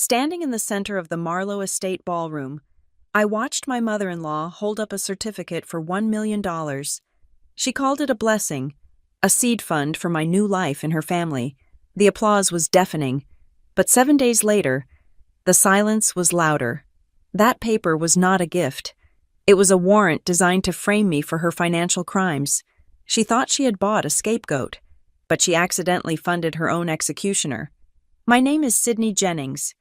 Standing in the center of the Marlowe Estate ballroom, I watched my mother-in-law hold up a certificate for $1 million. She called it a blessing, a seed fund for my new life in her family. The applause was deafening, but 7 days later, the silence was louder. That paper was not a gift. It was a warrant designed to frame me for her financial crimes. She thought she had bought a scapegoat, but she accidentally funded her own executioner. My name is Sydney Jennings,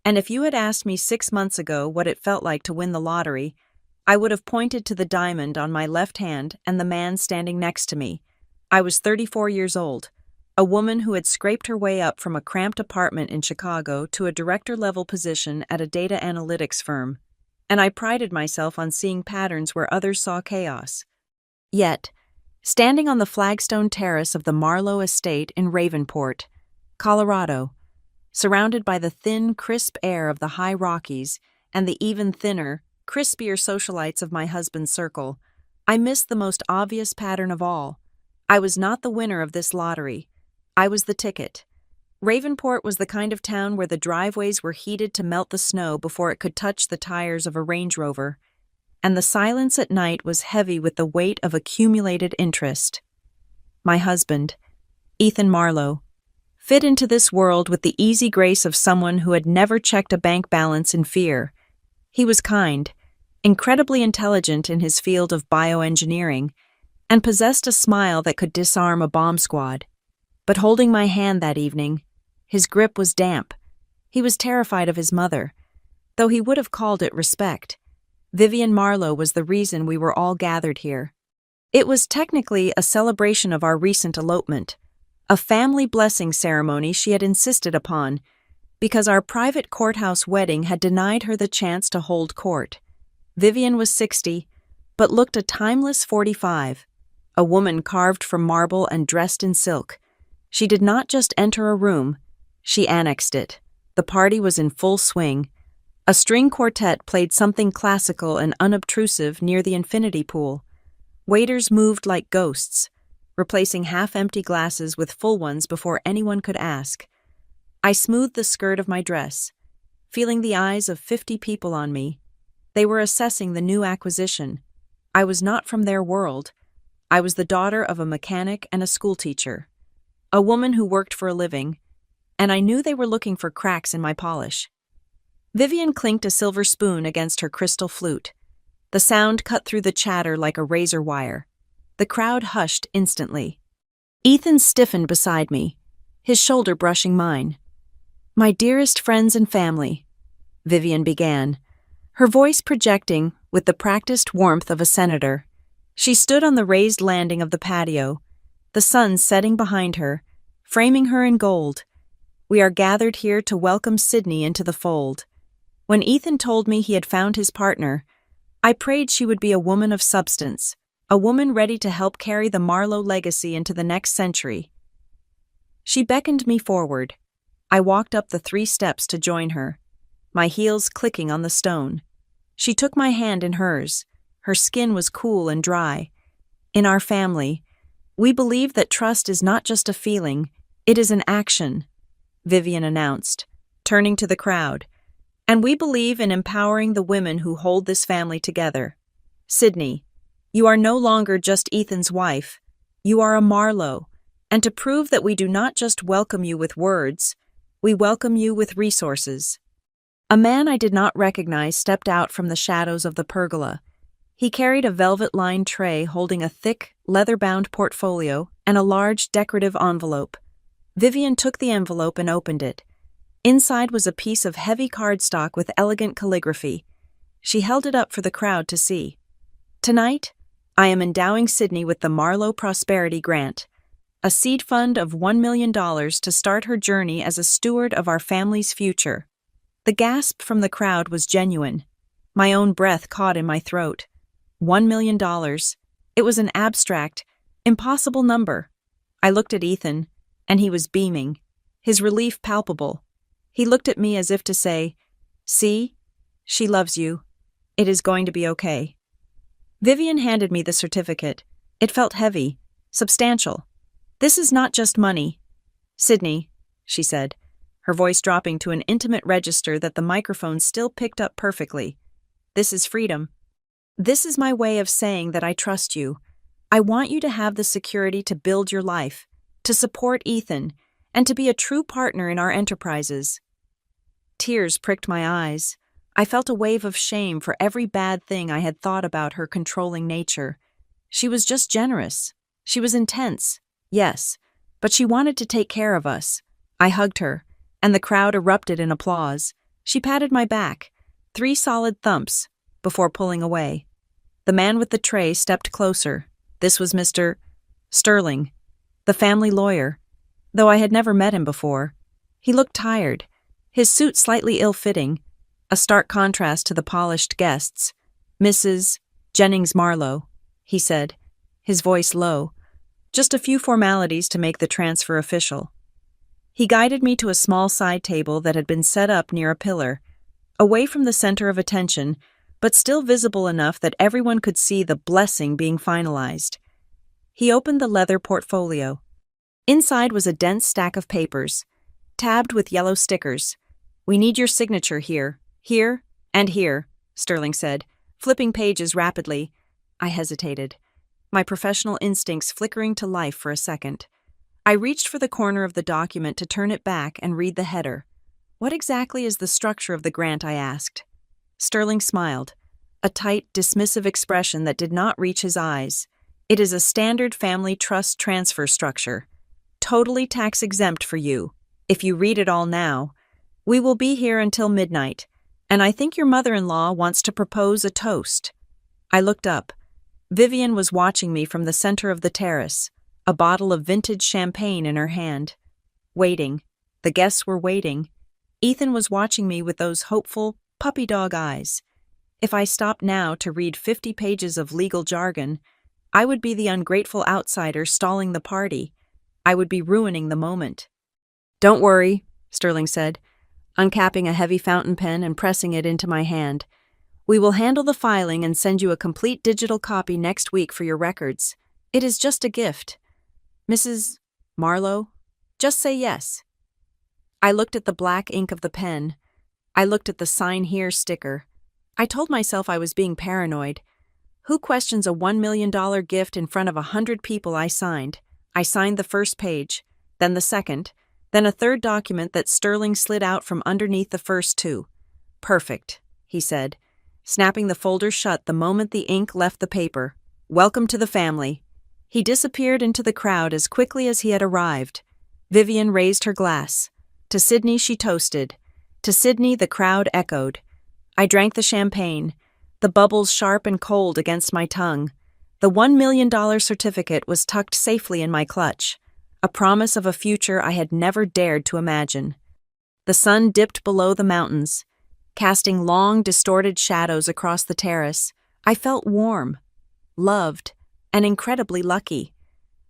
and if you had asked me 6 months ago what it felt like to win the lottery, I would have pointed to the diamond on my left hand and the man standing next to me. I was 34 years old, a woman who had scraped her way up from a cramped apartment in Chicago to a director-level position at a data analytics firm, and I prided myself on seeing patterns where others saw chaos. Yet, standing on the flagstone terrace of the Marlowe Estate in Ravenport, Colorado, surrounded by the thin, crisp air of the high Rockies and the even thinner, crispier socialites of my husband's circle, I missed the most obvious pattern of all. I was not the winner of this lottery. I was the ticket. Ravenport was the kind of town where the driveways were heated to melt the snow before it could touch the tires of a Range Rover, and the silence at night was heavy with the weight of accumulated interest. My husband, Ethan Marlowe, fit into this world with the easy grace of someone who had never checked a bank balance in fear. He was kind, incredibly intelligent in his field of bioengineering, and possessed a smile that could disarm a bomb squad. But holding my hand that evening, his grip was damp. He was terrified of his mother, though he would have called it respect. Vivian Marlowe was the reason we were all gathered here. It was technically a celebration of our recent elopement, a family blessing ceremony she had insisted upon, because our private courthouse wedding had denied her the chance to hold court. Vivian was 60, but looked a timeless 45, a woman carved from marble and dressed in silk. She did not just enter a room, she annexed it. The party was in full swing. A string quartet played something classical and unobtrusive near the infinity pool. Waiters moved like ghosts, replacing half-empty glasses with full ones before anyone could ask. I smoothed the skirt of my dress, feeling the eyes of 50 people on me. They were assessing the new acquisition. I was not from their world. I was the daughter of a mechanic and a schoolteacher, a woman who worked for a living, and I knew they were looking for cracks in my polish. Vivian clinked a silver spoon against her crystal flute. The sound cut through the chatter like a razor wire. The crowd hushed instantly. Ethan stiffened beside me, his shoulder brushing mine. "My dearest friends and family," Vivian began, her voice projecting with the practiced warmth of a senator. She stood on the raised landing of the patio, the sun setting behind her, framing her in gold. "We are gathered here to welcome Sydney into the fold. When Ethan told me he had found his partner, I prayed she would be a woman of substance, a woman ready to help carry the Marlowe legacy into the next century." She beckoned me forward. I walked up the 3 steps to join her, my heels clicking on the stone. She took my hand in hers. Her skin was cool and dry. "In our family, we believe that trust is not just a feeling, it is an action," Vivian announced, turning to the crowd. "And we believe in empowering the women who hold this family together. Sydney, you are no longer just Ethan's wife. You are a Marlowe, and to prove that we do not just welcome you with words, we welcome you with resources." A man I did not recognize stepped out from the shadows of the pergola. He carried a velvet-lined tray holding a thick, leather-bound portfolio and a large, decorative envelope. Vivian took the envelope and opened it. Inside was a piece of heavy cardstock with elegant calligraphy. She held it up for the crowd to see. "Tonight, I am endowing Sydney with the Marlowe Prosperity Grant, a seed fund of $1 million to start her journey as a steward of our family's future." The gasp from the crowd was genuine. My own breath caught in my throat. $1 million. It was an abstract, impossible number. I looked at Ethan, and he was beaming, his relief palpable. He looked at me as if to say, "See? She loves you. It is going to be okay." Vivian handed me the certificate. It felt heavy, substantial. "This is not just money. Sydney," she said, her voice dropping to an intimate register that the microphone still picked up perfectly. "This is freedom. This is my way of saying that I trust you. I want you to have the security to build your life, to support Ethan, and to be a true partner in our enterprises." Tears pricked my eyes. I felt a wave of shame for every bad thing I had thought about her controlling nature. She was just generous. She was intense, yes, but she wanted to take care of us. I hugged her, and the crowd erupted in applause. She patted my back, 3 solid thumps, before pulling away. The man with the tray stepped closer. This was Mr. Sterling, the family lawyer, though I had never met him before. He looked tired, his suit slightly ill-fitting, a stark contrast to the polished guests. "Mrs. Jennings Marlowe," he said, his voice low. "Just a few formalities to make the transfer official." He guided me to a small side table that had been set up near a pillar, away from the center of attention, but still visible enough that everyone could see the blessing being finalized. He opened the leather portfolio. Inside was a dense stack of papers, tabbed with yellow stickers. "We need your signature here, here, and here," Sterling said, flipping pages rapidly. I hesitated, my professional instincts flickering to life for a second. I reached for the corner of the document to turn it back and read the header. "What exactly is the structure of the grant?" I asked. Sterling smiled, a tight, dismissive expression that did not reach his eyes. "It is a standard family trust transfer structure. Totally tax-exempt for you. If you read it all now, we will be here until midnight, and I think your mother-in-law wants to propose a toast." I looked up. Vivian was watching me from the center of the terrace, a bottle of vintage champagne in her hand. Waiting. The guests were waiting. Ethan was watching me with those hopeful, puppy dog eyes. If I stopped now to read 50 pages of legal jargon, I would be the ungrateful outsider stalling the party. I would be ruining the moment. "Don't worry," Sterling said, uncapping a heavy fountain pen and pressing it into my hand. "We will handle the filing and send you a complete digital copy next week for your records. It is just a gift. Mrs. Marlowe, just say yes." I looked at the black ink of the pen. I looked at the "Sign Here" sticker. I told myself I was being paranoid. Who questions a $1 million gift in front of 100 people? I signed. I signed the first page, then the second, then a third document that Sterling slid out from underneath the first 2. "Perfect," he said, snapping the folder shut the moment the ink left the paper. "Welcome to the family." He disappeared into the crowd as quickly as he had arrived. Vivian raised her glass. To Sydney she toasted. To Sydney the crowd echoed. I drank the champagne, the bubbles sharp and cold against my tongue. The $1 million certificate was tucked safely in my clutch, a promise of a future I had never dared to imagine. The sun dipped below the mountains, casting long, distorted shadows across the terrace. I felt warm, loved, and incredibly lucky.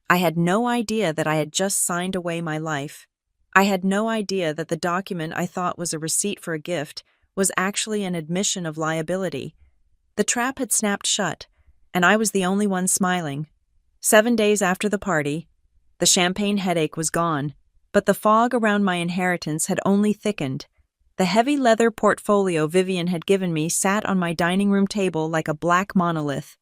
I had no idea that I had just signed away my life. I had no idea that the document I thought was a receipt for a gift was actually an admission of liability. The trap had snapped shut, and I was the only one smiling. 7 days after the party, the champagne headache was gone, but the fog around my inheritance had only thickened. The heavy leather portfolio Vivian had given me sat on my dining room table like a black monolith.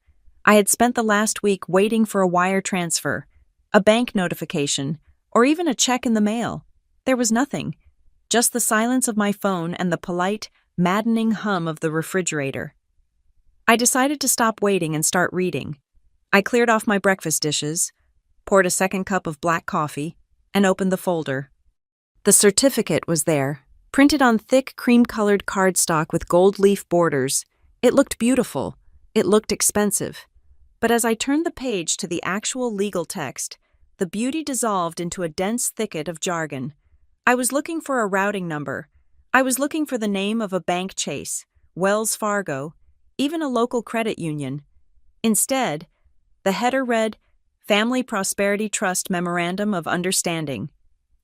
I had spent the last week waiting for a wire transfer, a bank notification, or even a check in the mail. There was nothing, just the silence of my phone and the polite, maddening hum of the refrigerator. I decided to stop waiting and start reading. I cleared off my breakfast dishes, poured a second cup of black coffee, and opened the folder. The certificate was there, printed on thick cream-colored cardstock with gold leaf borders. It looked beautiful. It looked expensive. But as I turned the page to the actual legal text, the beauty dissolved into a dense thicket of jargon. I was looking for a routing number. I was looking for the name of a bank Chase, Wells Fargo, even a local credit union. Instead, the header read, Family Prosperity Trust Memorandum of Understanding.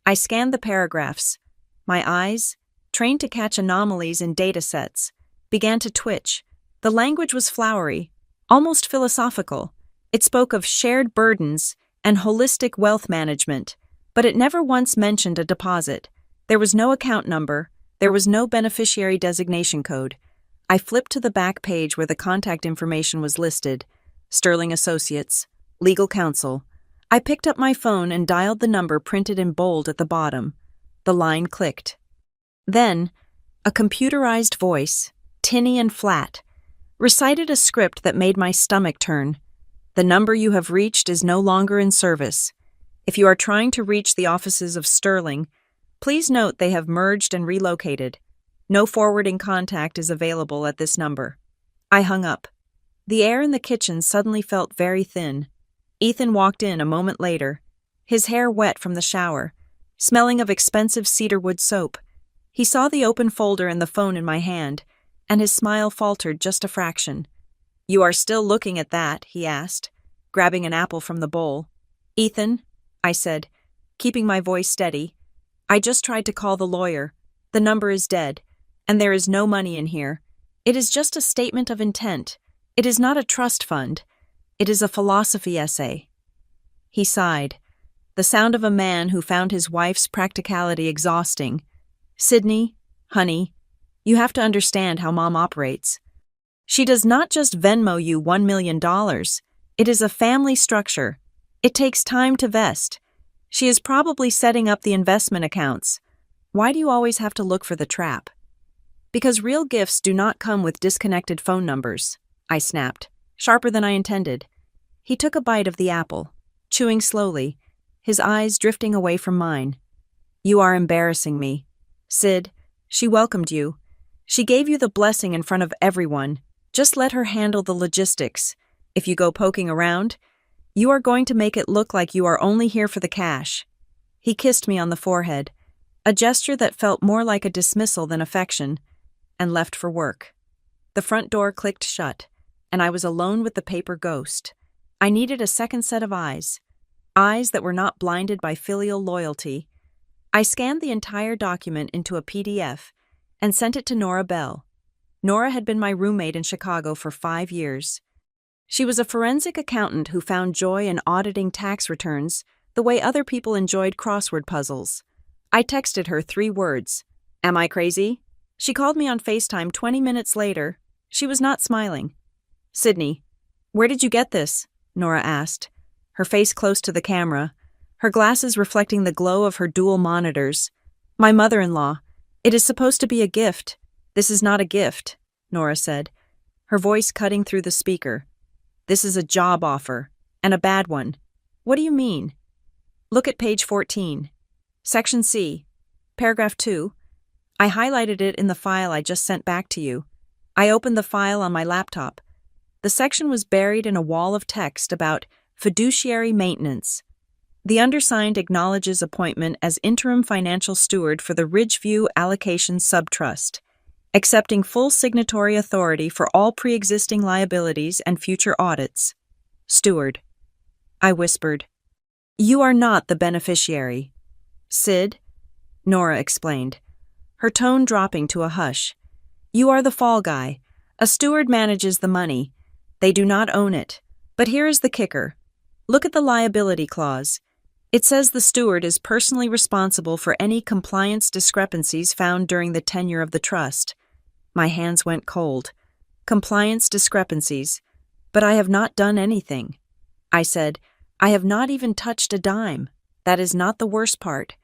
I scanned the paragraphs. My eyes, trained to catch anomalies in data sets, began to twitch. The language was flowery, almost philosophical. It spoke of shared burdens and holistic wealth management, but it never once mentioned a deposit. There was no account number. There was no beneficiary designation code. I flipped to the back page where the contact information was listed. Sterling Associates, Legal Counsel. I picked up my phone and dialed the number printed in bold at the bottom. The line clicked. Then, a computerized voice, tinny and flat, recited a script that made my stomach turn. The number you have reached is no longer in service. If you are trying to reach the offices of Sterling, please note they have merged and relocated. No forwarding contact is available at this number. I hung up. The air in the kitchen suddenly felt very thin. Ethan walked in a moment later, his hair wet from the shower, smelling of expensive cedarwood soap. He saw the open folder and the phone in my hand, and his smile faltered just a fraction. "You are still looking at that?" he asked, grabbing an apple from the bowl. "Ethan," I said, keeping my voice steady, "I just tried to call the lawyer. The number is dead, and there is no money in here. It is just a statement of intent. It is not a trust fund. It is a philosophy essay." He sighed, the sound of a man who found his wife's practicality exhausting. "Sydney, honey, you have to understand how Mom operates. She does not just Venmo you $1 million. It is a family structure. It takes time to vest. She is probably setting up the investment accounts. Why do you always have to look for the trap?" "Because real gifts do not come with disconnected phone numbers," I snapped, sharper than I intended. He took a bite of the apple, chewing slowly, his eyes drifting away from mine. "You are embarrassing me. Sid, she welcomed you. She gave you the blessing in front of everyone. Just let her handle the logistics. If you go poking around, you are going to make it look like you are only here for the cash." He kissed me on the forehead, a gesture that felt more like a dismissal than affection, and left for work. The front door clicked shut, and I was alone with the paper ghost. I needed a second set of eyes that were not blinded by filial loyalty. I scanned the entire document into a PDF and sent it to Nora Bell. Nora had been my roommate in Chicago for 5 years. She was a forensic accountant who found joy in auditing tax returns the way other people enjoyed crossword puzzles. I texted her 3 words. "Am I crazy?" She called me on FaceTime 20 minutes later. She was not smiling. "Sydney, where did you get this?" Nora asked, her face close to the camera, her glasses reflecting the glow of her dual monitors. "My mother-in-law. It is supposed to be a gift." "This is not a gift," Nora said, her voice cutting through the speaker. "This is a job offer, and a bad one." "What do you mean?" "Look at page 14. Section C, paragraph 2. I highlighted it in the file I just sent back to you. I opened the file on my laptop. The section was buried in a wall of text about fiduciary maintenance. The undersigned acknowledges appointment as interim financial steward for the Ridgeview Allocation Subtrust, accepting full signatory authority for all pre-existing liabilities and future audits. Steward. I whispered. "You are not the beneficiary." "Sid," Nora explained, her tone dropping to a hush. "You are the fall guy. A steward manages the money. They do not own it. But here is the kicker. Look at the liability clause. It says the steward is personally responsible for any compliance discrepancies found during the tenure of the trust." My hands went cold. Compliance discrepancies. "But I have not done anything." I said, "I have not even touched a dime. That is not the worst part."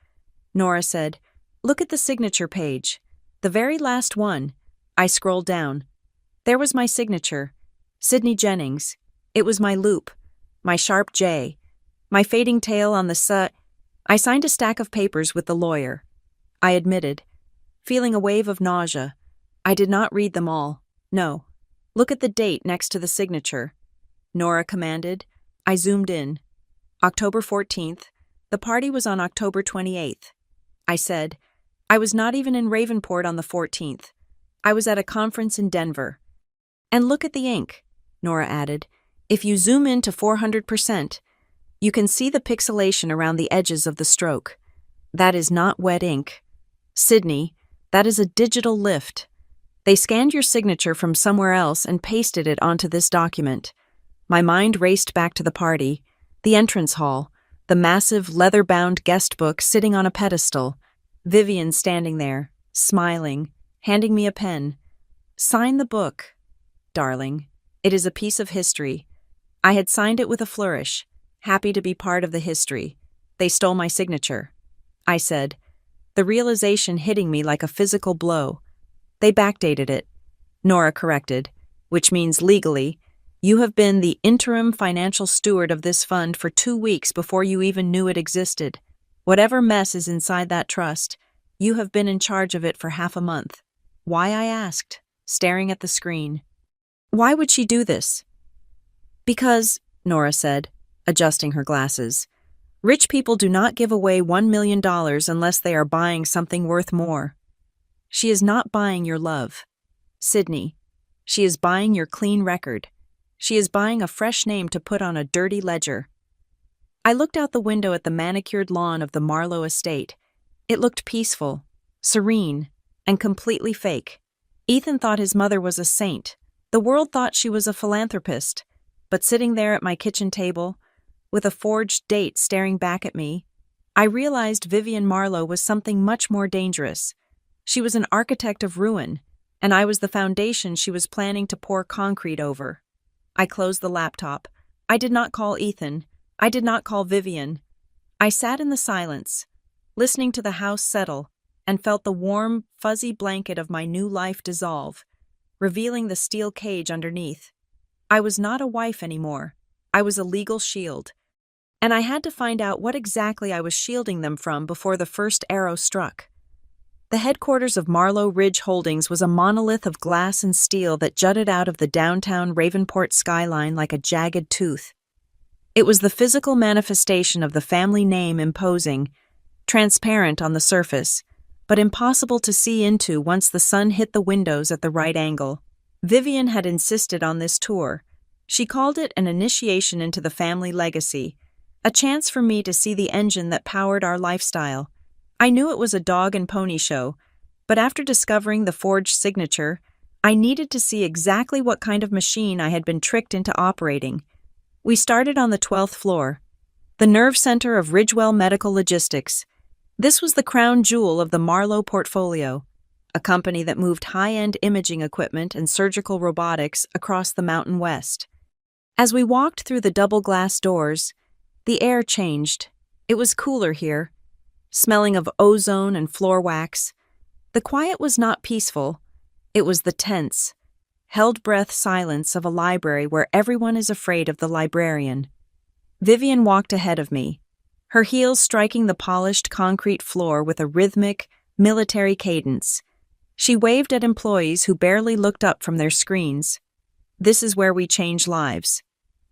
Nora said, "Look at the signature page. The very last one." I scrolled down. There was my signature. Sydney Jennings. It was my loop. My sharp J. My fading tail on the I signed a stack of papers with the lawyer. I admitted, feeling a wave of nausea. I did not read them all. No. "Look at the date next to the signature," Nora commanded. I zoomed in. October 14th. The party was on October 28th. I said, "I was not even in Ravenport on the 14th. I was at a conference in Denver." "And look at the ink," Nora added. "If you zoom in to 400%, you can see the pixelation around the edges of the stroke. That is not wet ink. Sydney, that is a digital lift. They scanned your signature from somewhere else and pasted it onto this document." My mind raced back to the party, the entrance hall, the massive leather-bound guest book sitting on a pedestal. Vivian standing there, smiling, handing me a pen. Sign the book, darling. It is a piece of history. I had signed it with a flourish, happy to be part of the history. They stole my signature. I said, the realization hitting me like a physical blow. They backdated it. Nora corrected, which means legally, you have been the interim financial steward of this fund for 2 weeks before you even knew it existed. Whatever mess is inside that trust, you have been in charge of it for half a month. Why, I asked, staring at the screen. Why would she do this? Because, Nora said, adjusting her glasses, rich people do not give away $1 million unless they are buying something worth more. She is not buying your love, Sydney. She is buying your clean record. She is buying a fresh name to put on a dirty ledger. I looked out the window at the manicured lawn of the Marlowe estate. It looked peaceful, serene, and completely fake. Ethan thought his mother was a saint. The world thought she was a philanthropist. But sitting there at my kitchen table, with a forged date staring back at me, I realized Vivian Marlowe was something much more dangerous. She was an architect of ruin, and I was the foundation she was planning to pour concrete over. I closed the laptop. I did not call Ethan. I did not call Vivian. I sat in the silence, listening to the house settle, and felt the warm, fuzzy blanket of my new life dissolve, revealing the steel cage underneath. I was not a wife anymore. I was a legal shield. And I had to find out what exactly I was shielding them from before the first arrow struck. The headquarters of Marlowe Ridge Holdings was a monolith of glass and steel that jutted out of the downtown Ravenport skyline like a jagged tooth. It was the physical manifestation of the family name, imposing, transparent on the surface, but impossible to see into once the sun hit the windows at the right angle. Vivian had insisted on this tour. She called it an initiation into the family legacy, a chance for me to see the engine that powered our lifestyle. I knew it was a dog and pony show, but after discovering the forged signature, I needed to see exactly what kind of machine I had been tricked into operating. We started on the 12th floor, the nerve center of Ridgewell Medical Logistics. This was the crown jewel of the Marlowe portfolio, a company that moved high-end imaging equipment and surgical robotics across the Mountain West. As we walked through the double glass doors, the air changed. It was cooler here, smelling of ozone and floor wax. The quiet was not peaceful. It was the tense, held-breath silence of a library where everyone is afraid of the librarian. Vivian walked ahead of me, her heels striking the polished concrete floor with a rhythmic, military cadence. She waved at employees who barely looked up from their screens. This is where we change lives.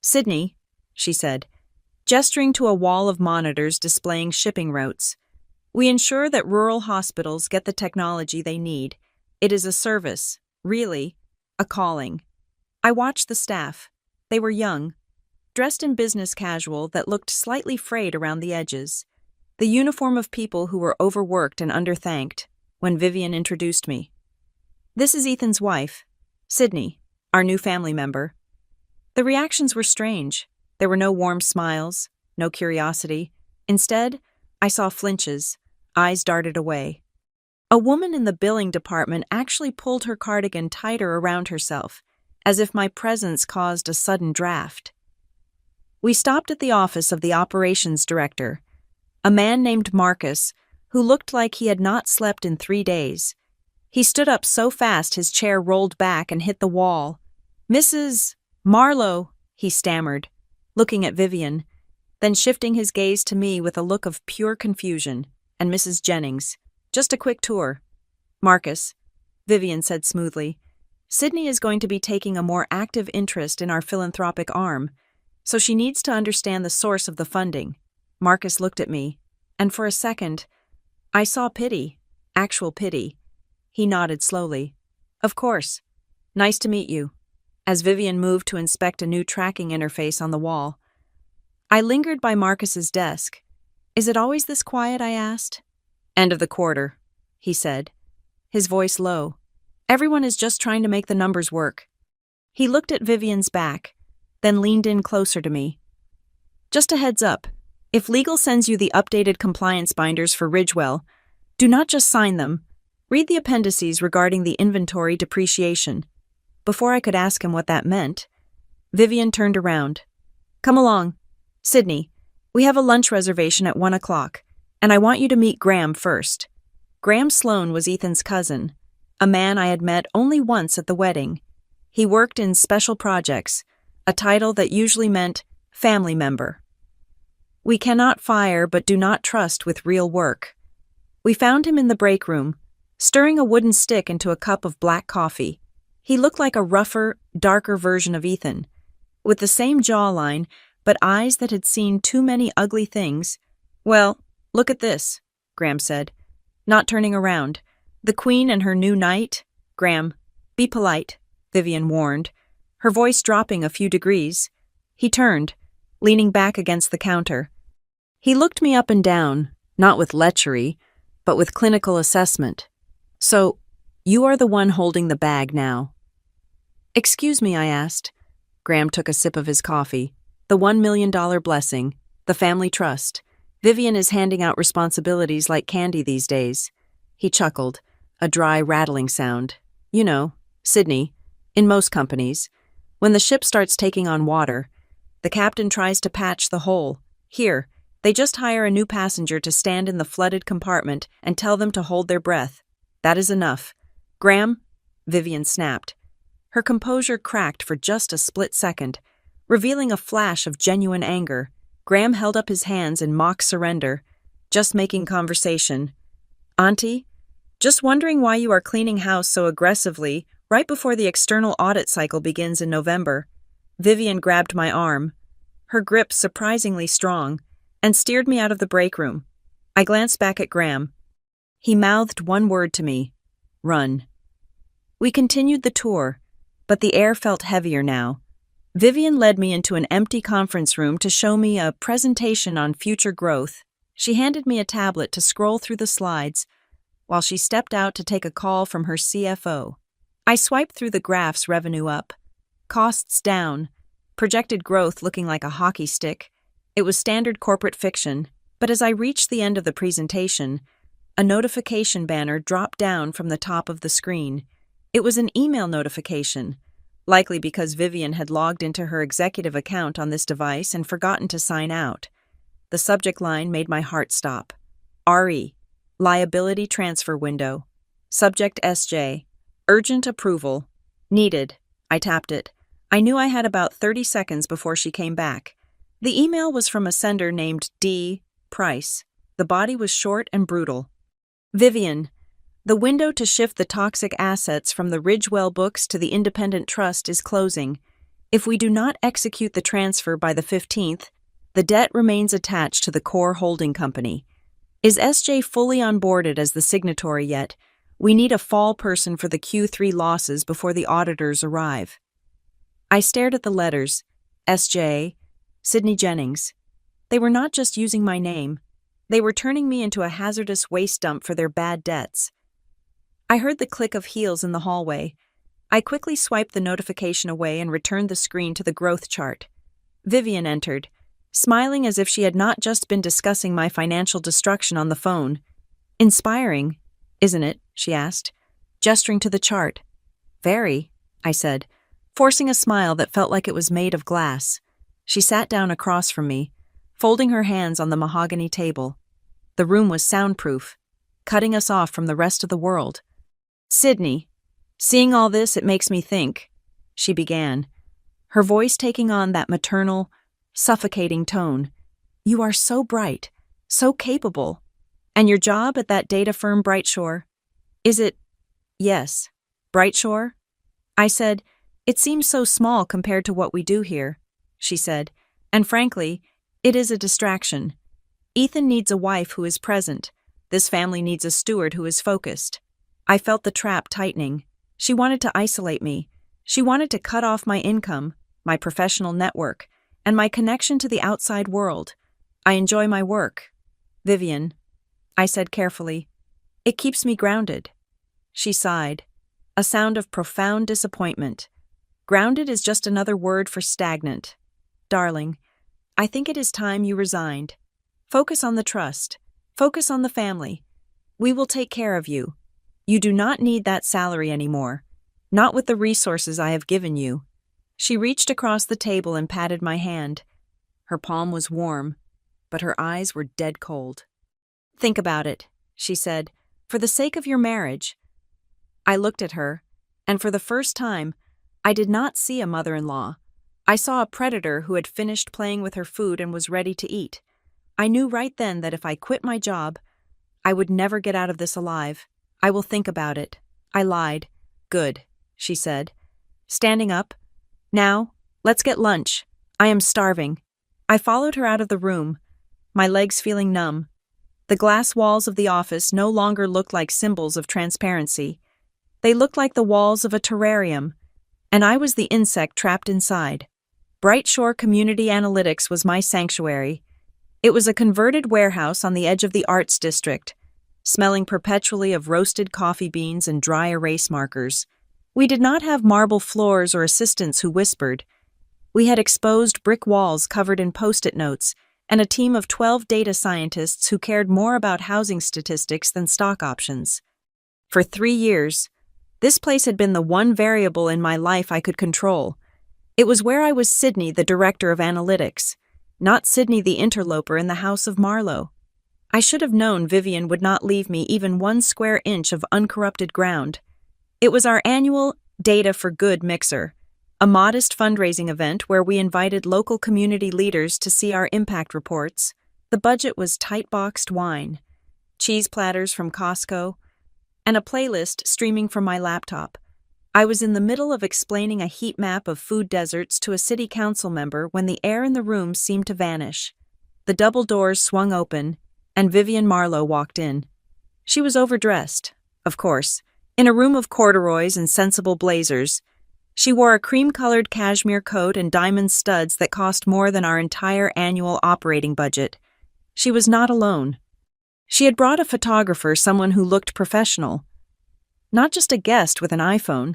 Sydney, she said, gesturing to a wall of monitors displaying shipping routes. We ensure that rural hospitals get the technology they need. It is a service, really, a calling. I watched the staff. They were young, dressed in business casual that looked slightly frayed around the edges. The uniform of people who were overworked and underthanked. When Vivian introduced me. This is Ethan's wife, Sydney, our new family member. The reactions were strange. There were no warm smiles, no curiosity. Instead, I saw flinches, eyes darted away. A woman in the billing department actually pulled her cardigan tighter around herself, as if my presence caused a sudden draft. We stopped at the office of the operations director, a man named Marcus, who looked like he had not slept in 3 days. He stood up so fast his chair rolled back and hit the wall. Mrs. Marlowe, he stammered, looking at Vivian, then shifting his gaze to me with a look of pure confusion, and Mrs. Jennings. Just a quick tour. Marcus, Vivian said smoothly, Sydney is going to be taking a more active interest in our philanthropic arm, so she needs to understand the source of the funding. Marcus looked at me, and for a second, I saw pity, actual pity. He nodded slowly. Of course. Nice to meet you. As Vivian moved to inspect a new tracking interface on the wall. I lingered by Marcus's desk. Is it always this quiet? I asked. End of the quarter, he said, his voice low. Everyone is just trying to make the numbers work. He looked at Vivian's back, then leaned in closer to me. Just a heads up. If legal sends you the updated compliance binders for Ridgewell, Do not just sign them. Read the appendices regarding the inventory depreciation. Before I could ask him what that meant, Vivian turned around. Come along. Sydney, we have a lunch reservation at 1 o'clock, and I want you to meet Graham first. Graham Sloan was Ethan's cousin, a man I had met only once at the wedding. He worked in special projects, a title that usually meant family member. We cannot fire but do not trust with real work. We found him in the break room, stirring a wooden stick into a cup of black coffee. He looked like a rougher, darker version of Ethan, with the same jawline, but eyes that had seen too many ugly things. Well, look at this, Graham said, not turning around. The Queen and her new knight? Graham, be polite, Vivian warned, her voice dropping a few degrees. He turned, leaning back against the counter. He looked me up and down, not with lechery, but with clinical assessment. So, you are the one holding the bag now. Excuse me, I asked. Graham took a sip of his coffee. The $1 million blessing, the family trust. Vivian is handing out responsibilities like candy these days. He chuckled, a dry rattling sound. You know, Sydney, in most companies, when the ship starts taking on water, the captain tries to patch the hole. Here, they just hire a new passenger to stand in the flooded compartment and tell them to hold their breath. That is enough. Graham, Vivian snapped. Her composure cracked for just a split second, revealing a flash of genuine anger. Graham held up his hands in mock surrender. Just making conversation. Auntie, just wondering why you are cleaning house so aggressively right before the external audit cycle begins in November. Vivian grabbed my arm, her grip surprisingly strong, and steered me out of the break room. I glanced back at Graham. He mouthed one word to me. Run. We continued the tour, but the air felt heavier now. Vivian led me into an empty conference room to show me a presentation on future growth. She handed me a tablet to scroll through the slides, while she stepped out to take a call from her CFO. I swiped through the graphs, revenue up, costs down, projected growth looking like a hockey stick. It was standard corporate fiction, but as I reached the end of the presentation, a notification banner dropped down from the top of the screen. It was an email notification, likely because Vivian had logged into her executive account on this device and forgotten to sign out. The subject line made my heart stop. RE, Liability Transfer Window. Subject SJ, Urgent Approval. Needed. I tapped it. I knew I had about 30 seconds before she came back. The email was from a sender named D. Price. The body was short and brutal. Vivian, the window to shift the toxic assets from the Ridgewell books to the independent trust is closing. If we do not execute the transfer by the 15th, the debt remains attached to the core holding company. Is SJ fully onboarded as the signatory yet? We need a fall person for the Q3 losses before the auditors arrive. I stared at the letters. SJ, Sydney Jennings. They were not just using my name. They were turning me into a hazardous waste dump for their bad debts. I heard the click of heels in the hallway. I quickly swiped the notification away and returned the screen to the growth chart. Vivian entered, smiling as if she had not just been discussing my financial destruction on the phone. Inspiring, isn't it? She asked, gesturing to the chart. Very, I said, forcing a smile that felt like it was made of glass. She sat down across from me, folding her hands on the mahogany table. The room was soundproof, cutting us off from the rest of the world. Sydney, seeing all this, it makes me think, she began, her voice taking on that maternal, suffocating tone. You are so bright, so capable. And your job at that data firm Brightshore? Is it? Yes. Brightshore? I said, it seems so small compared to what we do here, she said, and frankly, it is a distraction. Ethan needs a wife who is present. This family needs a steward who is focused. I felt the trap tightening. She wanted to isolate me. She wanted to cut off my income, my professional network, and my connection to the outside world. I enjoy my work. Vivian, I said carefully, it keeps me grounded. She sighed, a sound of profound disappointment. Grounded is just another word for stagnant. Darling, I think it is time you resigned. Focus on the trust. Focus on the family. We will take care of you. You do not need that salary anymore. Not with the resources I have given you." She reached across the table and patted my hand. Her palm was warm, but her eyes were dead cold. "Think about it," she said, "for the sake of your marriage." I looked at her, and for the first time, I did not see a mother-in-law. I saw a predator who had finished playing with her food and was ready to eat. I knew right then that if I quit my job, I would never get out of this alive. "I will think about it." I lied. "Good," she said, standing up. "Now, let's get lunch. I am starving." I followed her out of the room, my legs feeling numb. The glass walls of the office no longer looked like symbols of transparency. They looked like the walls of a terrarium, and I was the insect trapped inside. Bright Shore Community Analytics was my sanctuary. It was a converted warehouse on the edge of the arts district, smelling perpetually of roasted coffee beans and dry erase markers. We did not have marble floors or assistants who whispered. We had exposed brick walls covered in Post-it notes and a team of 12 data scientists who cared more about housing statistics than stock options. For 3 years, this place had been the one variable in my life I could control. It was where I was Sydney, the director of analytics, not Sydney the interloper in the House of Marlowe. I should have known Vivian would not leave me even 1 square inch of uncorrupted ground. It was our annual Data for Good mixer, a modest fundraising event where we invited local community leaders to see our impact reports. The budget was tight-boxed wine, cheese platters from Costco, and a playlist streaming from my laptop. I was in the middle of explaining a heat map of food deserts to a city council member when the air in the room seemed to vanish. The double doors swung open, and Vivian Marlowe walked in. She was overdressed, of course, in a room of corduroys and sensible blazers. She wore a cream-colored cashmere coat and diamond studs that cost more than our entire annual operating budget. She was not alone. She had brought a photographer, someone who looked professional. Not just a guest with an iPhone.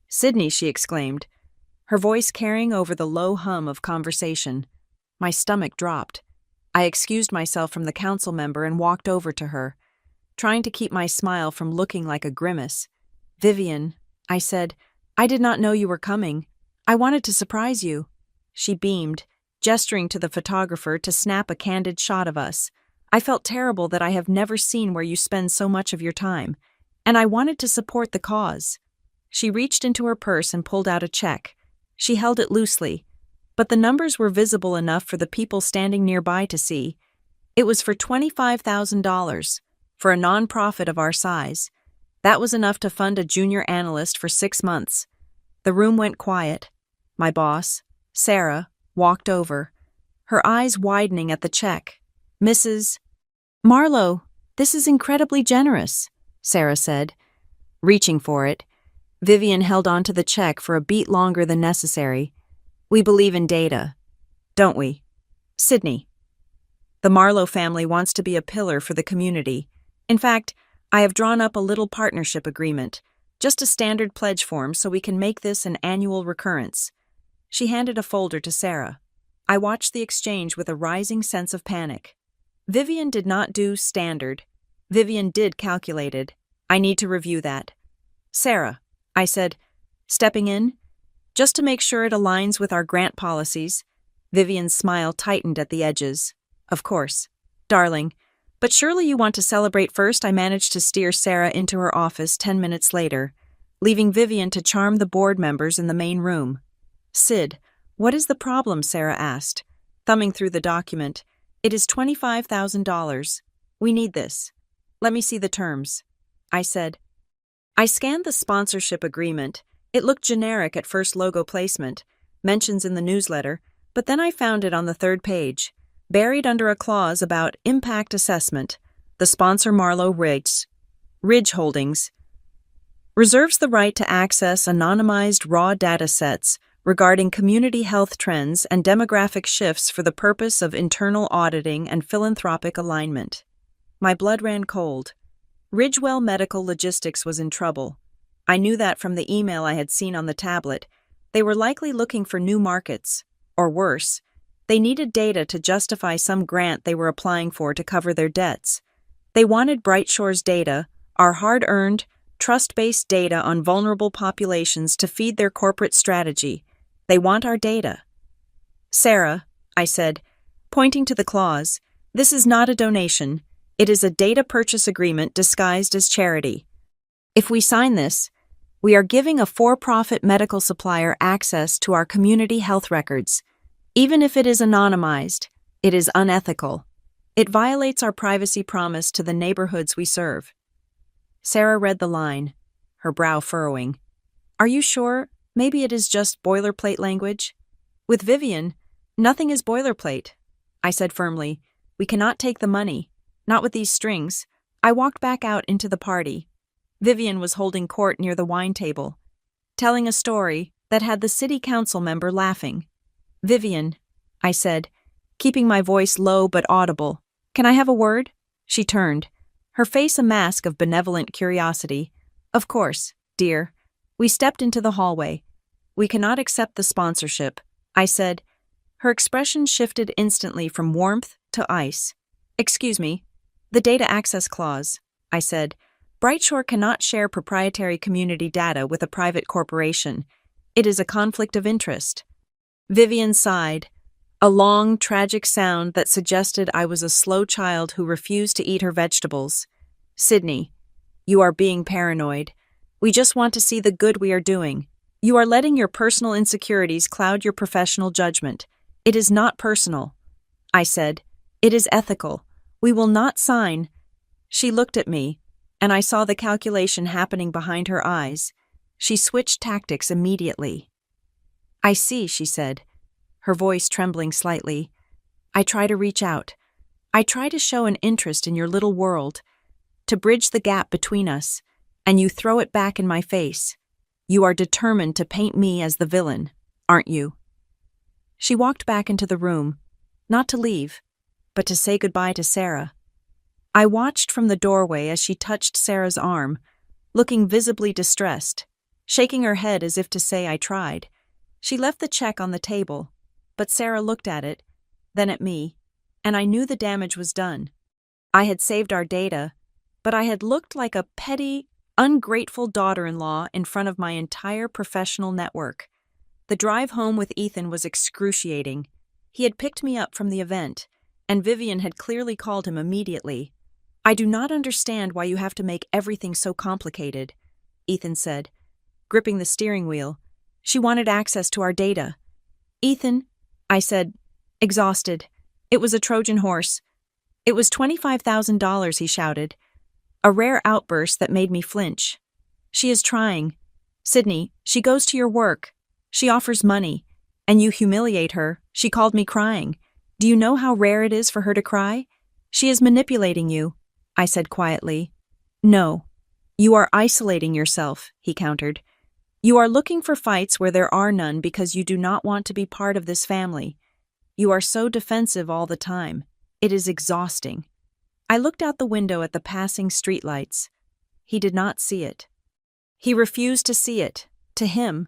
"Sydney," she exclaimed, her voice carrying over the low hum of conversation. My stomach dropped. I excused myself from the council member and walked over to her, trying to keep my smile from looking like a grimace. "Vivian," I said, "I did not know you were coming. I wanted to surprise you." She beamed, gesturing to the photographer to snap a candid shot of us. "I felt terrible that I have never seen where you spend so much of your time, and I wanted to support the cause." She reached into her purse and pulled out a check. She held it loosely, but the numbers were visible enough for the people standing nearby to see. It was for $25,000, for a nonprofit of our size. That was enough to fund a junior analyst for 6 months. The room went quiet. My boss, Sarah, walked over, her eyes widening at the check. "Mrs. Marlowe, this is incredibly generous," Sarah said. Reaching for it, Vivian held on to the check for a beat longer than necessary. "We believe in data, don't we? Sydney. The Marlowe family wants to be a pillar for the community. In fact, I have drawn up a little partnership agreement, just a standard pledge form so we can make this an annual recurrence." She handed a folder to Sarah. I watched the exchange with a rising sense of panic. Vivian did not do standard. Vivian did calculated. "I need to review that." "Sarah," I said, stepping in, "just to make sure it aligns with our grant policies." Vivian's smile tightened at the edges. "Of course, darling. But surely you want to celebrate first." I managed to steer Sarah into her office 10 minutes later, leaving Vivian to charm the board members in the main room. "Sid, what is the problem?" Sarah asked, thumbing through the document. "It is $25,000. We need this. Let me see the terms," I said. I scanned the sponsorship agreement. It looked generic at first: logo placement, mentions in the newsletter, but then I found it on the 3rd page, buried under a clause about impact assessment. The sponsor, Marlowe Ridge Holdings, reserves the right to access anonymized raw data sets regarding community health trends and demographic shifts for the purpose of internal auditing and philanthropic alignment. My blood ran cold. Ridgewell Medical Logistics was in trouble. I knew that from the email I had seen on the tablet. They were likely looking for new markets, or worse, they needed data to justify some grant they were applying for to cover their debts. They wanted Brightshore's data, our hard-earned, trust-based data on vulnerable populations to feed their corporate strategy. They want our data. Sarah, I said, pointing to the clause, this is not a donation. It is a data purchase agreement disguised as charity. If we sign this, we are giving a for-profit medical supplier access to our community health records. Even if it is anonymized, it is unethical. It violates our privacy promise to the neighborhoods we serve. Sarah read the line, her brow furrowing. Are you sure? Maybe it is just boilerplate language? With Vivian, nothing is boilerplate. I said firmly, we cannot take the money. Not with these strings. I walked back out into the party. Vivian was holding court near the wine table, telling a story that had the city council member laughing. Vivian, I said, keeping my voice low but audible. Can I have a word? She turned, her face a mask of benevolent curiosity. Of course, dear. We stepped into the hallway. We cannot accept the sponsorship, I said. Her expression shifted instantly from warmth to ice. Excuse me. The data access clause, I said. Brightshore cannot share proprietary community data with a private corporation. It is a conflict of interest. Vivian sighed, a long, tragic sound that suggested I was a slow child who refused to eat her vegetables. Sydney, you are being paranoid. We just want to see the good we are doing. You are letting your personal insecurities cloud your professional judgment. It is not personal. I said, it is ethical. We will not sign. She looked at me, and I saw the calculation happening behind her eyes. She switched tactics immediately. I see, she said, her voice trembling slightly. I try to reach out. I try to show an interest in your little world, to bridge the gap between us, and you throw it back in my face. You are determined to paint me as the villain, aren't you? She walked back into the room, not to leave, but to say goodbye to Sarah. I watched from the doorway as she touched Sarah's arm, looking visibly distressed, shaking her head as if to say I tried. She left the check on the table, but Sarah looked at it, then at me, and I knew the damage was done. I had saved our data, but I had looked like a petty, ungrateful daughter-in-law in front of my entire professional network. The drive home with Ethan was excruciating. He had picked me up from the event, and Vivian had clearly called him immediately. I do not understand why you have to make everything so complicated, Ethan said, gripping the steering wheel. She wanted access to our data. Ethan, I said, exhausted. It was a Trojan horse. It was $25,000, he shouted. A rare outburst that made me flinch. She is trying. Sydney, she goes to your work. She offers money. And you humiliate her. She called me crying. Do you know how rare it is for her to cry? She is manipulating you, I said quietly. No. You are isolating yourself, he countered. You are looking for fights where there are none because you do not want to be part of this family. You are so defensive all the time. It is exhausting. I looked out the window at the passing streetlights. He did not see it. He refused to see it. To him,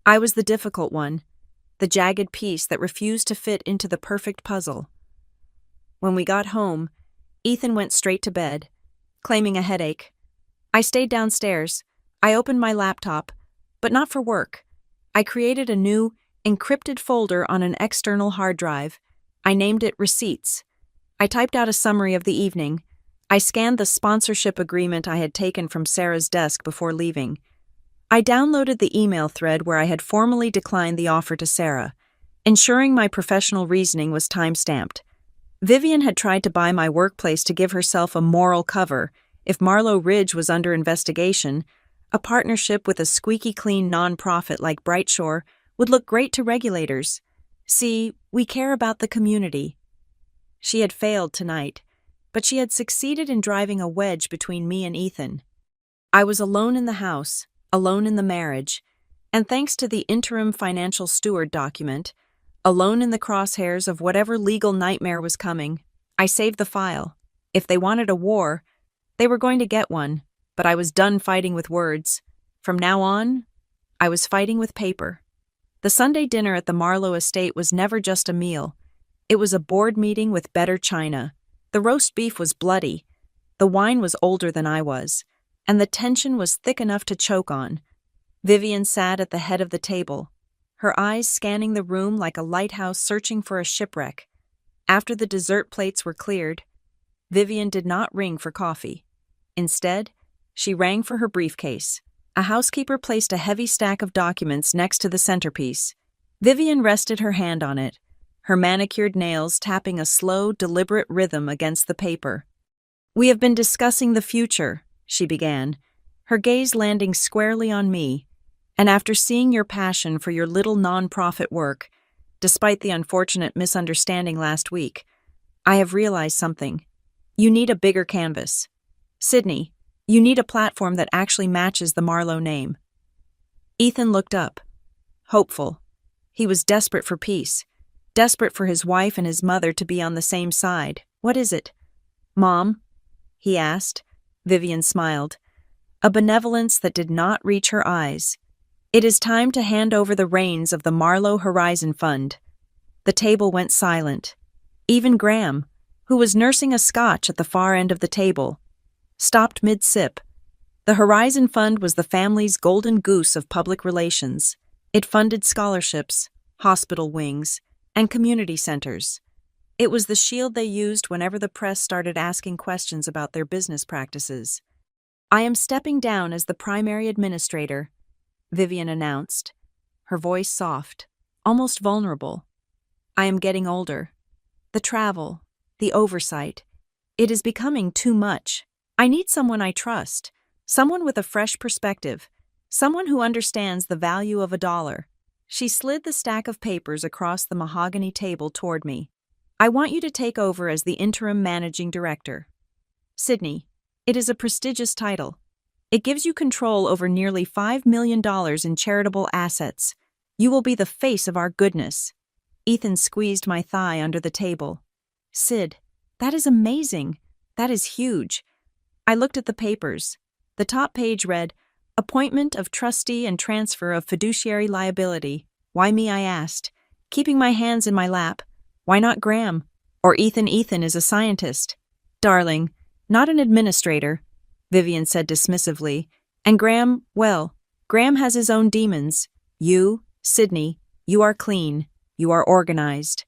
I was the difficult one, the jagged piece that refused to fit into the perfect puzzle. When we got home, Ethan went straight to bed, claiming a headache. I stayed downstairs. I opened my laptop, but not for work. I created a new, encrypted folder on an external hard drive. I named it Receipts. I typed out a summary of the evening. I scanned the sponsorship agreement I had taken from Sarah's desk before leaving. I downloaded the email thread where I had formally declined the offer to Sarah, ensuring my professional reasoning was time-stamped. Vivian had tried to buy my workplace to give herself a moral cover. If Marlow Ridge was under investigation, a partnership with a squeaky-clean nonprofit like Brightshore would look great to regulators. See, we care about the community. She had failed tonight, but she had succeeded in driving a wedge between me and Ethan. I was alone in the house, alone in the marriage, and thanks to the interim financial steward document, alone in the crosshairs of whatever legal nightmare was coming. I saved the file. If they wanted a war, they were going to get one, but I was done fighting with words. From now on, I was fighting with paper. The Sunday dinner at the Marlow estate was never just a meal. It was a board meeting with better china. The roast beef was bloody. The wine was older than I was, and the tension was thick enough to choke on. Vivian sat at the head of the table, her eyes scanning the room like a lighthouse searching for a shipwreck. After the dessert plates were cleared, Vivian did not ring for coffee. Instead, she rang for her briefcase. A housekeeper placed a heavy stack of documents next to the centerpiece. Vivian rested her hand on it, her manicured nails tapping a slow, deliberate rhythm against the paper. "We have been discussing the future," she began, her gaze landing squarely on me. "And after seeing your passion for your little non-profit work, despite the unfortunate misunderstanding last week, I have realized something. You need a bigger canvas. Sydney, you need a platform that actually matches the Marlowe name." Ethan looked up, hopeful. He was desperate for peace, desperate for his wife and his mother to be on the same side. "What is it, Mom?" he asked. Vivian smiled, a benevolence that did not reach her eyes. "It is time to hand over the reins of the Marlowe Horizon Fund." The table went silent. Even Graham, who was nursing a scotch at the far end of the table, stopped mid-sip. The Horizon Fund was the family's golden goose of public relations. It funded scholarships, hospital wings, and community centers. It was the shield they used whenever the press started asking questions about their business practices. "I am stepping down as the primary administrator," Vivian announced, her voice soft, almost vulnerable. "I am getting older. The travel, the oversight, it is becoming too much. I need someone I trust, someone with a fresh perspective, someone who understands the value of $1. She slid the stack of papers across the mahogany table toward me. "I want you to take over as the interim managing director. Sydney, it is a prestigious title. It gives you control over nearly $5 million in charitable assets. You will be the face of our goodness." Ethan squeezed my thigh under the table. "Sid, that is amazing. That is huge." I looked at the papers. The top page read, "Appointment of trustee and transfer of fiduciary liability." "Why me?" I asked, keeping my hands in my lap. "Why not Graham? Or Ethan? Ethan is a scientist." "Darling, not an administrator," Vivian said dismissively. "And Graham, well, Graham has his own demons. You, Sydney, you are clean. You are organized.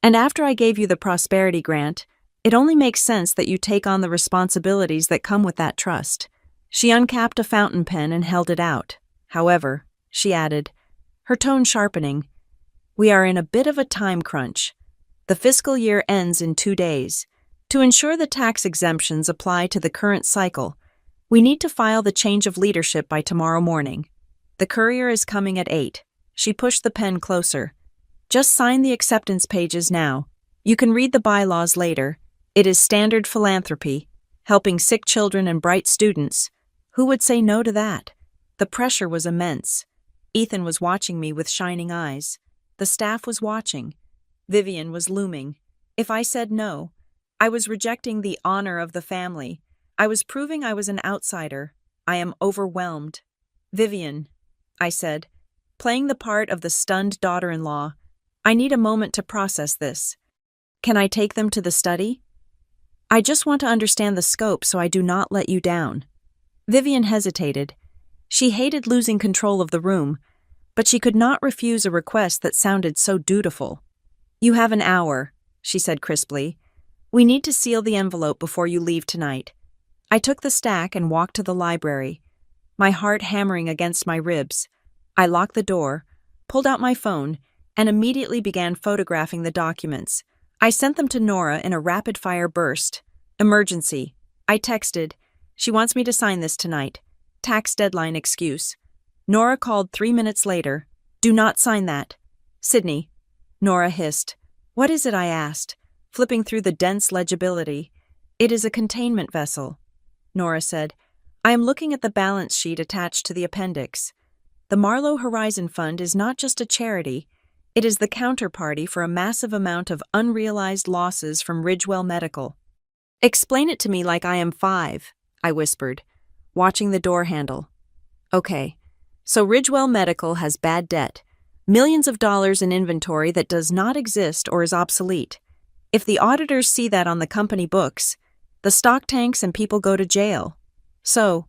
And after I gave you the prosperity grant, it only makes sense that you take on the responsibilities that come with that trust." She uncapped a fountain pen and held it out. "However," she added, her tone sharpening, "we are in a bit of a time crunch. The fiscal year ends in 2 days. To ensure the tax exemptions apply to the current cycle, we need to file the change of leadership by tomorrow morning. The courier is coming at 8. She pushed the pen closer. "Just sign the acceptance pages now. You can read the bylaws later. It is standard philanthropy, helping sick children and bright students. Who would say no to that?" The pressure was immense. Ethan was watching me with shining eyes. The staff was watching. Vivian was looming. If I said no, I was rejecting the honor of the family. I was proving I was an outsider. "I am overwhelmed." "Vivian," I said, playing the part of the stunned daughter-in-law, "I need a moment to process this. Can I take them to the study? I just want to understand the scope so I do not let you down." Vivian hesitated. She hated losing control of the room, but she could not refuse a request that sounded so dutiful. "You have an hour," she said crisply. "We need to seal the envelope before you leave tonight." I took the stack and walked to the library, my heart hammering against my ribs. I locked the door, pulled out my phone, and immediately began photographing the documents. I sent them to Nora in a rapid-fire burst. "Emergency." I texted, "She wants me to sign this tonight. Tax deadline excuse." Nora called 3 minutes later. "Do not sign that." "Sydney," Nora hissed. "What is it?" I asked, flipping through the dense legibility. "It is a containment vessel," Nora said. "I am looking at the balance sheet attached to the appendix. The Marlowe Horizon Fund is not just a charity, it is the counterparty for a massive amount of unrealized losses from Ridgewell Medical." "Explain it to me like I am 5, I whispered, watching the door handle. "Okay, so Ridgewell Medical has bad debt, millions of dollars in inventory that does not exist or is obsolete. If the auditors see that on the company books, The stock tanks and people go to jail. So,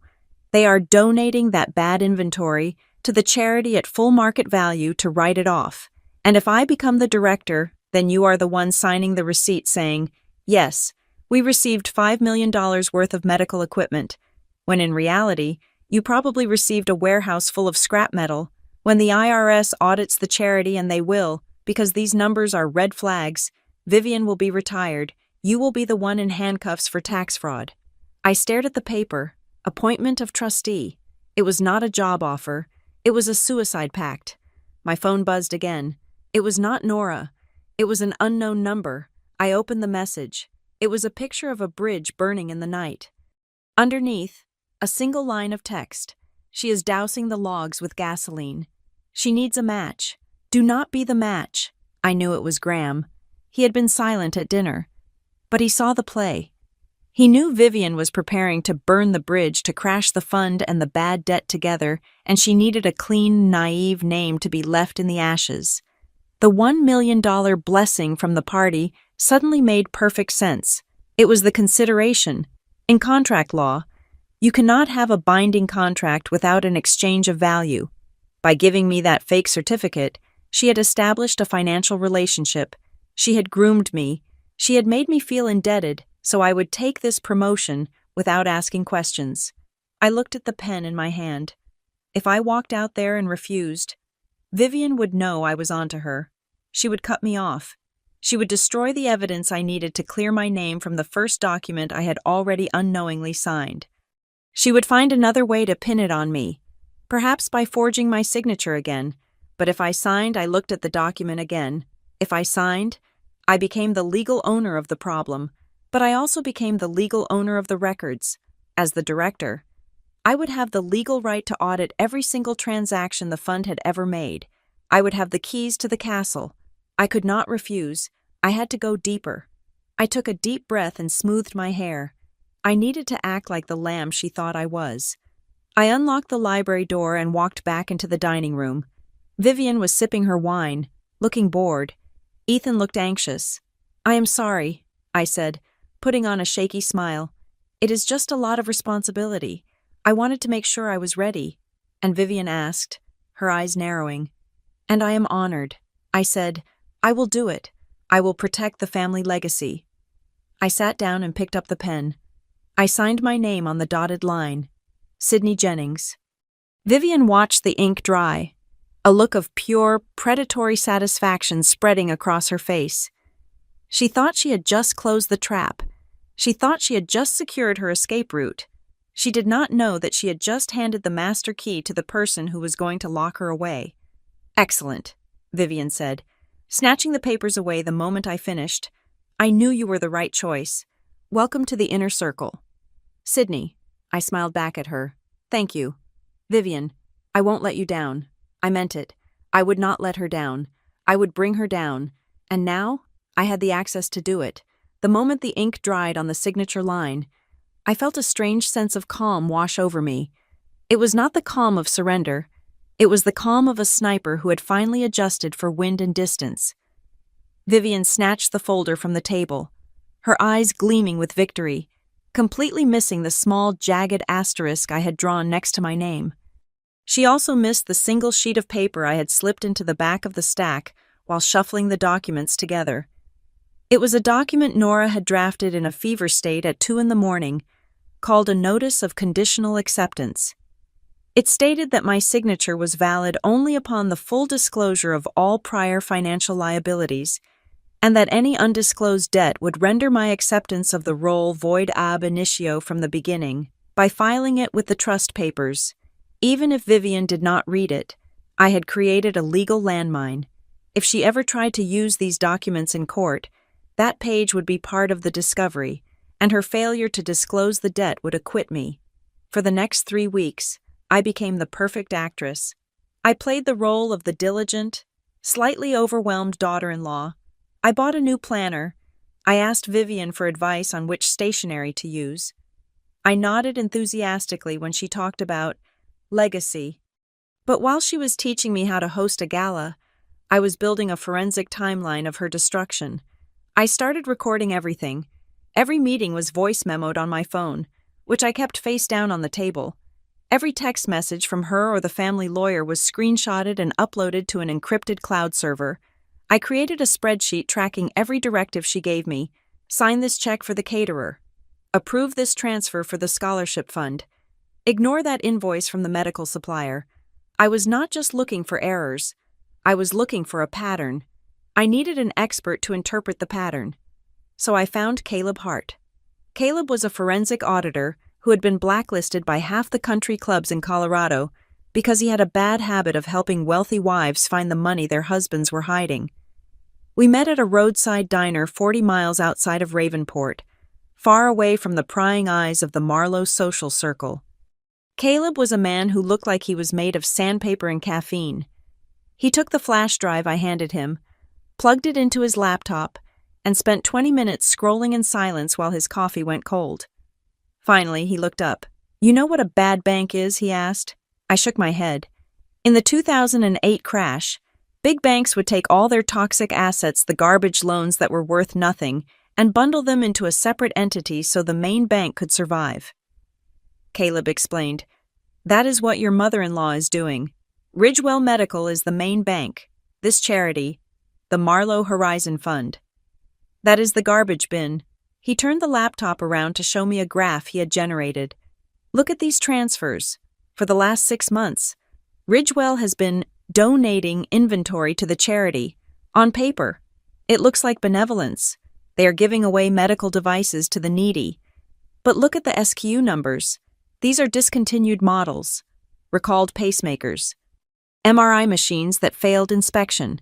they are donating that bad inventory to the charity at full market value to write it off. And if I become the director, then you are the one signing the receipt saying, yes, we received $5 million worth of medical equipment, when in reality, you probably received a warehouse full of scrap metal. When the IRS audits the charity, and they will, because these numbers are red flags, Vivian will be retired. You will be the one in handcuffs for tax fraud. I stared at the paper. Appointment of trustee. It was not a job offer. It was a suicide pact. My phone buzzed again. It was not Nora. It was an unknown number. I opened the message. It was a picture of a bridge burning in the night. Underneath, a single line of text. She is dousing the logs with gasoline. She needs a match. Do not be the match. I knew it was Graham. He had been silent at dinner. But he saw the play. He knew Vivian was preparing to burn the bridge, to crash the fund and the bad debt together, and she needed a clean, naive name to be left in the ashes. The $1 million blessing from the party suddenly made perfect sense. It was the consideration. In contract law, you cannot have a binding contract without an exchange of value. By giving me that fake certificate, she had established a financial relationship. She had groomed me. She had made me feel indebted, so I would take this promotion without asking questions. I looked at the pen in my hand. If I walked out there and refused, Vivian would know I was onto her. She would cut me off. She would destroy the evidence I needed to clear my name from the first document I had already unknowingly signed. She would find another way to pin it on me, perhaps by forging my signature again. But if I signed, I looked at the document again. If I signed, I became the legal owner of the problem, but I also became the legal owner of the records. As the director, I would have the legal right to audit every single transaction the fund had ever made. I would have the keys to the castle. I could not refuse. I had to go deeper. I took a deep breath and smoothed my hair. I needed to act like the lamb she thought I was. I unlocked the library door and walked back into the dining room. Vivian was sipping her wine, looking bored. Ethan looked anxious. I am sorry, I said, putting on a shaky smile. It is just a lot of responsibility. I wanted to make sure I was ready. And Vivian asked, her eyes narrowing. And I am honored. I said, I will do it. I will protect the family legacy. I sat down and picked up the pen. I signed my name on the dotted line. Sydney Jennings. Vivian watched the ink dry, a look of pure, predatory satisfaction spreading across her face. She thought she had just closed the trap. She thought she had just secured her escape route. She did not know that she had just handed the master key to the person who was going to lock her away. Excellent, Vivian said, snatching the papers away the moment I finished. I knew you were the right choice. Welcome to the inner circle. Sydney, I smiled back at her. Thank you. Vivian, I won't let you down. I meant it. I would not let her down. I would bring her down. And now, I had the access to do it. The moment the ink dried on the signature line, I felt a strange sense of calm wash over me. It was not the calm of surrender. It was the calm of a sniper who had finally adjusted for wind and distance. Vivian snatched the folder from the table, her eyes gleaming with victory, completely missing the small, jagged asterisk I had drawn next to my name. She also missed the single sheet of paper I had slipped into the back of the stack while shuffling the documents together. It was a document Nora had drafted in a fever state at 2 a.m, called a Notice of Conditional Acceptance. It stated that my signature was valid only upon the full disclosure of all prior financial liabilities, and that any undisclosed debt would render my acceptance of the role void ab initio from the beginning by filing it with the trust papers. Even if Vivian did not read it, I had created a legal landmine. If she ever tried to use these documents in court, that page would be part of the discovery, and her failure to disclose the debt would acquit me. For the next 3 weeks, I became the perfect actress. I played the role of the diligent, slightly overwhelmed daughter-in-law. I bought a new planner. I asked Vivian for advice on which stationery to use. I nodded enthusiastically when she talked about legacy. But while she was teaching me how to host a gala, I was building a forensic timeline of her destruction. I started recording everything. Every meeting was voice memoed on my phone, which I kept face down on the table. Every text message from her or the family lawyer was screenshotted and uploaded to an encrypted cloud server. I created a spreadsheet tracking every directive she gave me. Sign this check for the caterer. Approve this transfer for the scholarship fund. Ignore that invoice from the medical supplier. I was not just looking for errors. I was looking for a pattern. I needed an expert to interpret the pattern. So I found Caleb Hart. Caleb was a forensic auditor who had been blacklisted by half the country clubs in Colorado because he had a bad habit of helping wealthy wives find the money their husbands were hiding. We met at a roadside diner 40 miles outside of Ravenport, far away from the prying eyes of the Marlowe social circle. Caleb was a man who looked like he was made of sandpaper and caffeine. He took the flash drive I handed him, plugged it into his laptop, and spent 20 minutes scrolling in silence while his coffee went cold. Finally, he looked up. "You know what a bad bank is?" he asked. I shook my head. In the 2008 crash, big banks would take all their toxic assets, the garbage loans that were worth nothing, and bundle them into a separate entity so the main bank could survive. Caleb explained, "That is what your mother-in-law is doing. Ridgewell Medical is the main bank. This charity, the Marlowe Horizon Fund. That is the garbage bin." He turned the laptop around to show me a graph he had generated. "Look at these transfers. For the last 6 months, Ridgewell has been donating inventory to the charity. On paper, it looks like benevolence. They are giving away medical devices to the needy. But look at the SKU numbers. These are discontinued models, recalled pacemakers, MRI machines that failed inspection.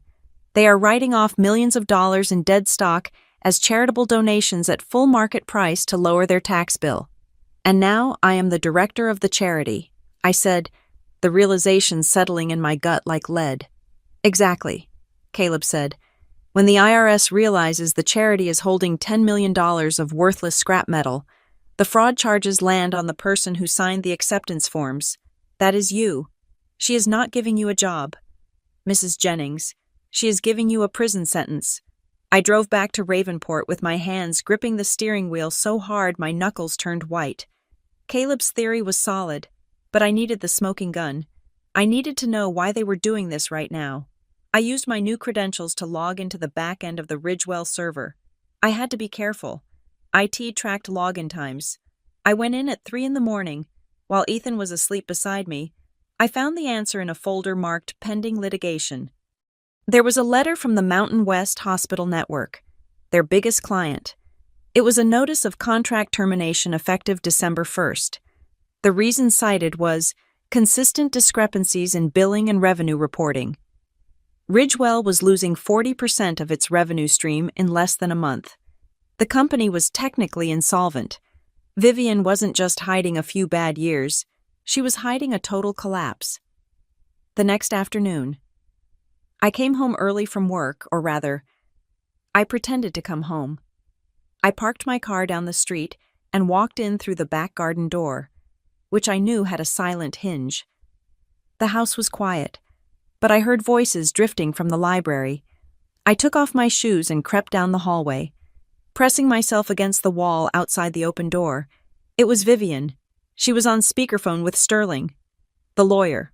They are writing off millions of dollars in dead stock as charitable donations at full market price to lower their tax bill. And now I am the director of the charity," I said, the realization settling in my gut like lead. "Exactly," Caleb said. "When the IRS realizes the charity is holding $10 million of worthless scrap metal, the fraud charges land on the person who signed the acceptance forms. That is you. She is not giving you a job, Mrs. Jennings. She is giving you a prison sentence." I drove back to Ravenport with my hands gripping the steering wheel so hard my knuckles turned white. Caleb's theory was solid, but I needed the smoking gun. I needed to know why they were doing this right now. I used my new credentials to log into the back end of the Ridgewell server. I had to be careful. IT tracked login times. I went in at 3 a.m. While Ethan was asleep beside me, I found the answer in a folder marked Pending Litigation. There was a letter from the Mountain West Hospital Network, their biggest client. It was a notice of contract termination effective December 1st. The reason cited was consistent discrepancies in billing and revenue reporting. Ridgewell was losing 40% of its revenue stream in less than a month. The company was technically insolvent. Vivian wasn't just hiding a few bad years, she was hiding a total collapse. The next afternoon, I came home early from work, or rather, I pretended to come home. I parked my car down the street and walked in through the back garden door, which I knew had a silent hinge. The house was quiet, but I heard voices drifting from the library. I took off my shoes and crept down the hallway, pressing myself against the wall outside the open door. It was Vivian. She was on speakerphone with Sterling, the lawyer.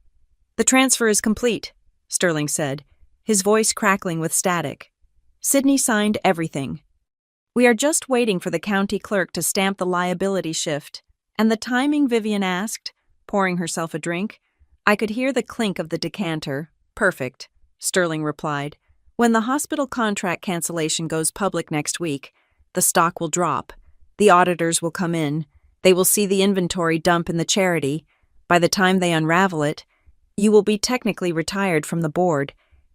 "The transfer is complete," Sterling said, his voice crackling with static. "Sydney signed everything. We are just waiting for the county clerk to stamp the liability shift." "And the timing?" Vivian asked, pouring herself a drink. I could hear the clink of the decanter. "Perfect," Sterling replied. "When the hospital contract cancellation goes public next week, the stock will drop. The auditors will come in. They will see the inventory dump in the charity. By the time they unravel it, you will be technically retired from the board,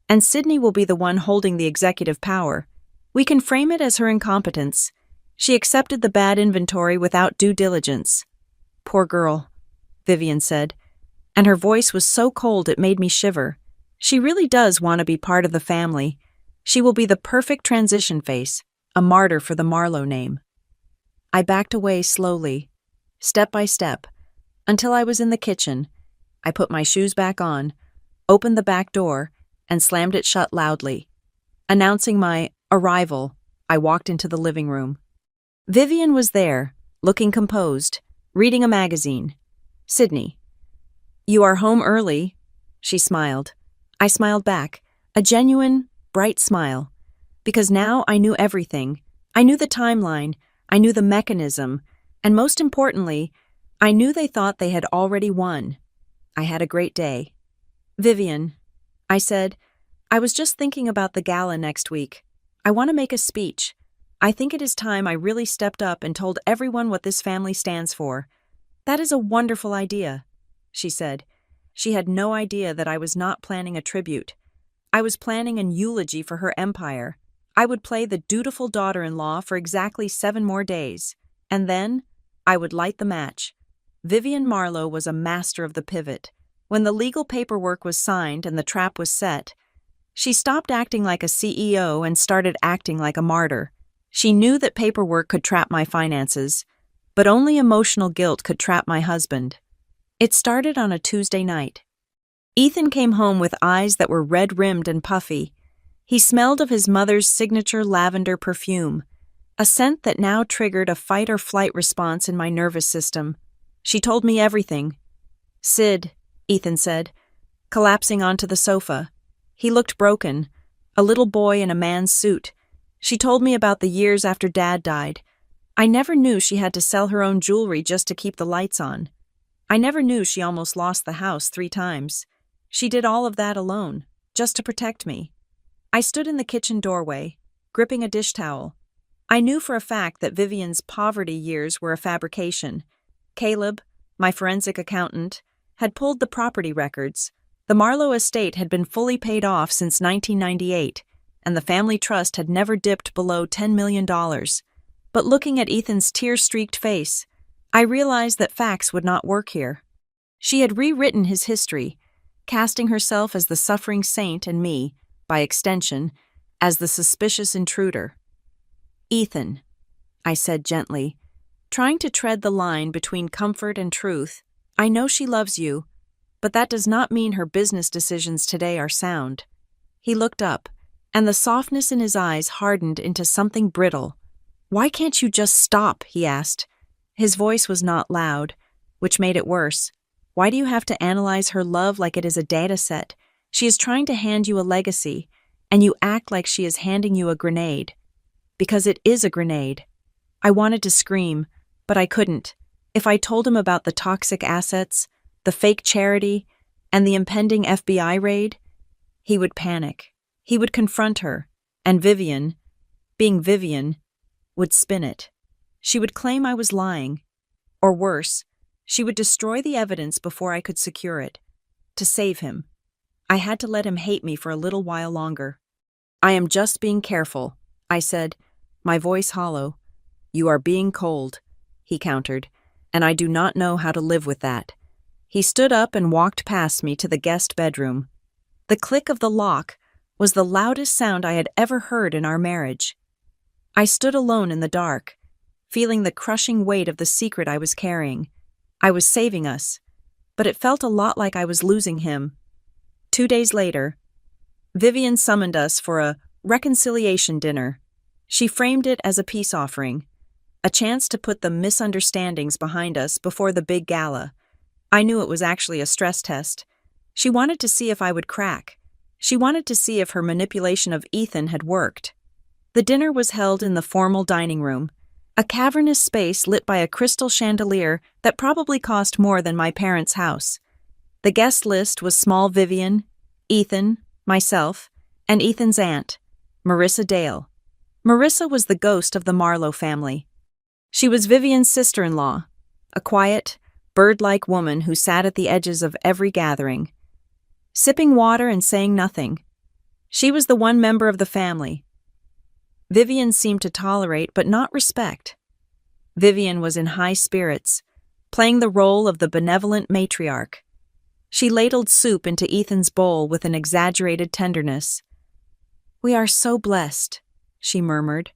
and Sydney will be the one holding the executive power. We can frame it as her incompetence. She accepted the bad inventory without due diligence." "Poor girl," Vivian said, and her voice was so cold it made me shiver. "She really does want to be part of the family. She will be the perfect transition face, a martyr for the Marlowe name." I backed away slowly, step by step, until I was in the kitchen. I put my shoes back on, opened the back door, and slammed it shut loudly. Announcing my arrival, I walked into the living room. Vivian was there, looking composed, reading a magazine. "Sydney, you are home early," she smiled. I smiled back, a genuine, bright smile. Because now I knew everything. I knew the timeline, I knew the mechanism, and most importantly, I knew they thought they had already won. I had a great day. "Vivian," I said, "I was just thinking about the gala next week. I want to make a speech. I think it is time I really stepped up and told everyone what this family stands for." "That is a wonderful idea," she said. She had no idea that I was not planning a tribute. I was planning an eulogy for her empire. I would play the dutiful daughter-in-law for exactly 7 more days. And then, I would light the match. Vivian Marlowe was a master of the pivot. When the legal paperwork was signed and the trap was set, she stopped acting like a CEO and started acting like a martyr. She knew that paperwork could trap my finances, but only emotional guilt could trap my husband. It started on a Tuesday night. Ethan came home with eyes that were red-rimmed and puffy. He smelled of his mother's signature lavender perfume, a scent that now triggered a fight-or-flight response in my nervous system. She told me everything. "Sid," Ethan said, collapsing onto the sofa. He looked broken, a little boy in a man's suit. She told me about the years after Dad died. I never knew she had to sell her own jewelry just to keep the lights on. I never knew she almost lost the house 3 times. She did all of that alone, just to protect me. I stood in the kitchen doorway, gripping a dish towel. I knew for a fact that Vivian's poverty years were a fabrication. Caleb, my forensic accountant, had pulled the property records. The Marlowe estate had been fully paid off since 1998, and the family trust had never dipped below $10 million. But looking at Ethan's tear-streaked face, I realized that facts would not work here. She had rewritten his history, casting herself as the suffering saint and me, by extension, as the suspicious intruder. "Ethan," I said gently, trying to tread the line between comfort and truth, "I know she loves you, but that does not mean her business decisions today are sound." He looked up, and the softness in his eyes hardened into something brittle. "Why can't you just stop?" he asked. His voice was not loud, which made it worse. "Why do you have to analyze her love like it is a data set? She is trying to hand you a legacy, and you act like she is handing you a grenade. Because it is a grenade." I wanted to scream, but I couldn't. If I told him about the toxic assets, the fake charity, and the impending FBI raid, he would panic. He would confront her, and Vivian, being Vivian, would spin it. She would claim I was lying. Or worse, she would destroy the evidence before I could secure it. To save him, I had to let him hate me for a little while longer. "I am just being careful," I said, my voice hollow. "You are being cold," he countered, "and I do not know how to live with that." He stood up and walked past me to the guest bedroom. The click of the lock was the loudest sound I had ever heard in our marriage. I stood alone in the dark, feeling the crushing weight of the secret I was carrying. I was saving us, but it felt a lot like I was losing him. 2 days later, Vivian summoned us for a reconciliation dinner. She framed it as a peace offering, a chance to put the misunderstandings behind us before the big gala. I knew it was actually a stress test. She wanted to see if I would crack. She wanted to see if her manipulation of Ethan had worked. The dinner was held in the formal dining room, a cavernous space lit by a crystal chandelier that probably cost more than my parents' house. The guest list was small Vivian, Ethan, myself, and Ethan's aunt, Marissa Dale. Marissa was the ghost of the Marlowe family. She was Vivian's sister-in-law, a quiet, bird-like woman who sat at the edges of every gathering, sipping water and saying nothing. She was the one member of the family Vivian seemed to tolerate but not respect. Vivian was in high spirits, playing the role of the benevolent matriarch. She ladled soup into Ethan's bowl with an exaggerated tenderness. "We are so blessed," she murmured,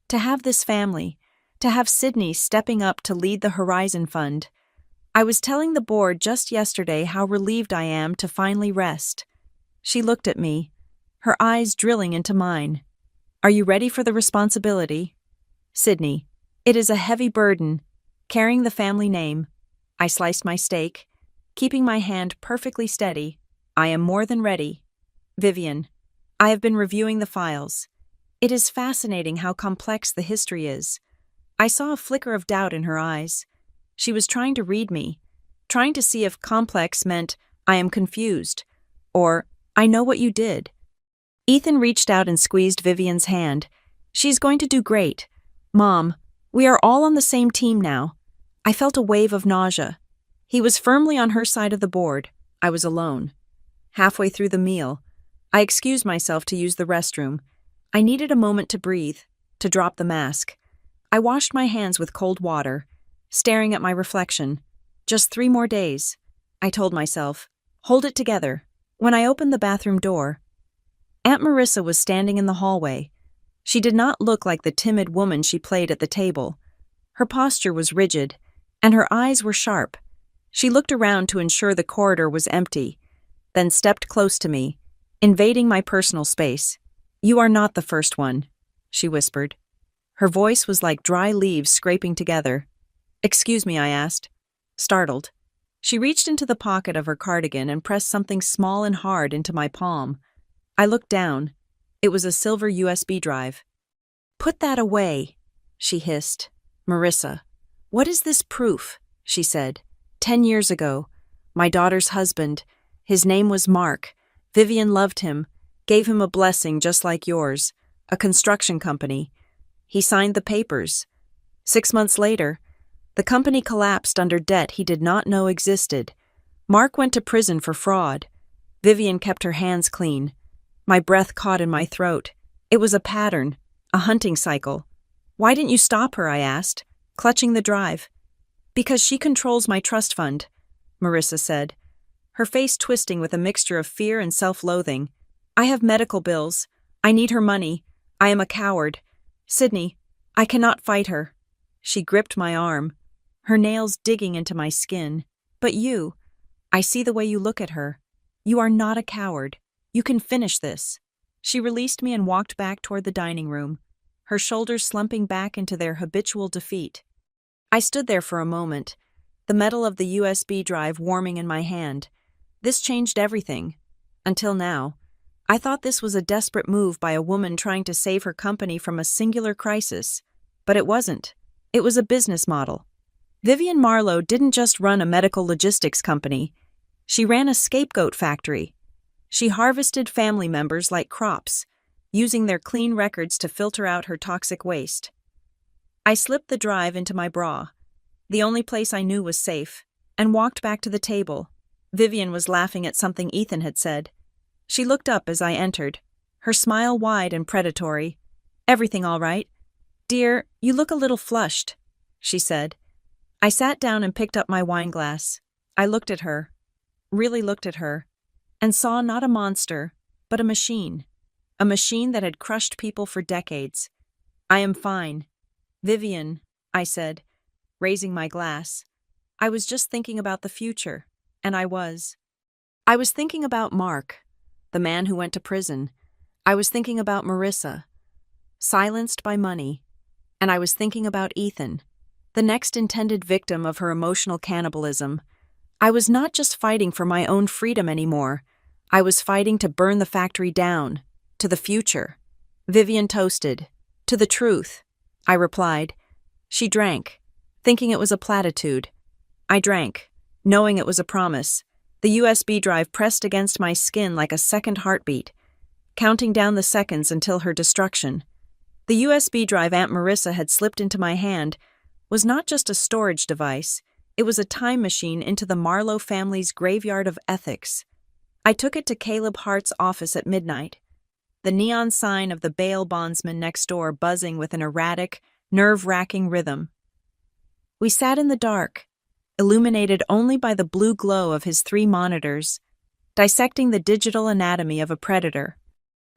"to have this family, to have Sydney stepping up to lead the Horizon Fund. I was telling the board just yesterday how relieved I am to finally rest." She looked at me, her eyes drilling into mine. "Are you ready for the responsibility?" "Sydney, It is a heavy burden, carrying the family name. I sliced my steak, keeping my hand perfectly steady. I am more than ready. Vivian, I have been reviewing the files. It is fascinating how complex the history is. I saw a flicker of doubt in her eyes. She was trying to read me, trying to see if complex meant I am confused, or I know what you did. Ethan reached out and squeezed Vivian's hand. She's going to do great. Mom, we are all on the same team now. I felt a wave of nausea. He was firmly on her side of the board. I was alone. Halfway through the meal, I excused myself to use the restroom. I needed a moment to breathe, to drop the mask. I washed my hands with cold water, staring at my reflection. Just 3 more days. I told myself, hold it together. When I opened the bathroom door, Aunt Marissa was standing in the hallway. She did not look like the timid woman she played at the table. Her posture was rigid, and her eyes were sharp. She looked around to ensure the corridor was empty, then stepped close to me, invading my personal space. You are not the first one, she whispered. Her voice was like dry leaves scraping together. Excuse me, I asked, startled. She reached into the pocket of her cardigan and pressed something small and hard into my palm. I looked down. It was a silver USB drive. Put that away, she hissed. Marissa, what is this proof? She said. 10 years ago, my daughter's husband, his name was Mark. Vivian loved him, gave him a blessing just like yours, a construction company. He signed the papers. 6 months later, the company collapsed under debt he did not know existed. Mark went to prison for fraud. Vivian kept her hands clean. My breath caught in my throat. It was a pattern, a hunting cycle. Why didn't you stop her? I asked, clutching the drive. Because she controls my trust fund, Marissa said, her face twisting with a mixture of fear and self-loathing. I have medical bills. I need her money. I am a coward. Sydney, I cannot fight her. She gripped my arm, her nails digging into my skin. But you, I see the way you look at her. You are not a coward. You can finish this. She released me and walked back toward the dining room, her shoulders slumping back into their habitual defeat. I stood there for a moment, the metal of the USB drive warming in my hand. This changed everything. Until now, I thought this was a desperate move by a woman trying to save her company from a singular crisis. But it wasn't. It was a business model. Vivian Marlowe didn't just run a medical logistics company. She ran a scapegoat factory. She harvested family members like crops, using their clean records to filter out her toxic waste. I slipped the drive into my bra, the only place I knew was safe, and walked back to the table. Vivian was laughing at something Ethan had said. She looked up as I entered, her smile wide and predatory. Everything all right? Dear, you look a little flushed, she said. I sat down and picked up my wine glass. I looked at her, really looked at her, and saw not a monster, but a machine that had crushed people for decades. I am fine. Vivian, I said, raising my glass. I was just thinking about the future, and I was. I was thinking about Mark, the man who went to prison. I was thinking about Marissa, silenced by money, and I was thinking about Ethan, the next intended victim of her emotional cannibalism. I was not just fighting for my own freedom anymore. I was fighting to burn the factory down, to the future. Vivian toasted. To the truth, I replied. She drank, thinking it was a platitude. I drank, knowing it was a promise. The USB drive pressed against my skin like a second heartbeat, counting down the seconds until her destruction. The USB drive Aunt Marissa had slipped into my hand was not just a storage device, it was a time machine into the Marlowe family's graveyard of ethics. I took it to Caleb Hart's office at midnight, the neon sign of the bail bondsman next door buzzing with an erratic, nerve-wracking rhythm. We sat in the dark, illuminated only by the blue glow of his 3 monitors, dissecting the digital anatomy of a predator.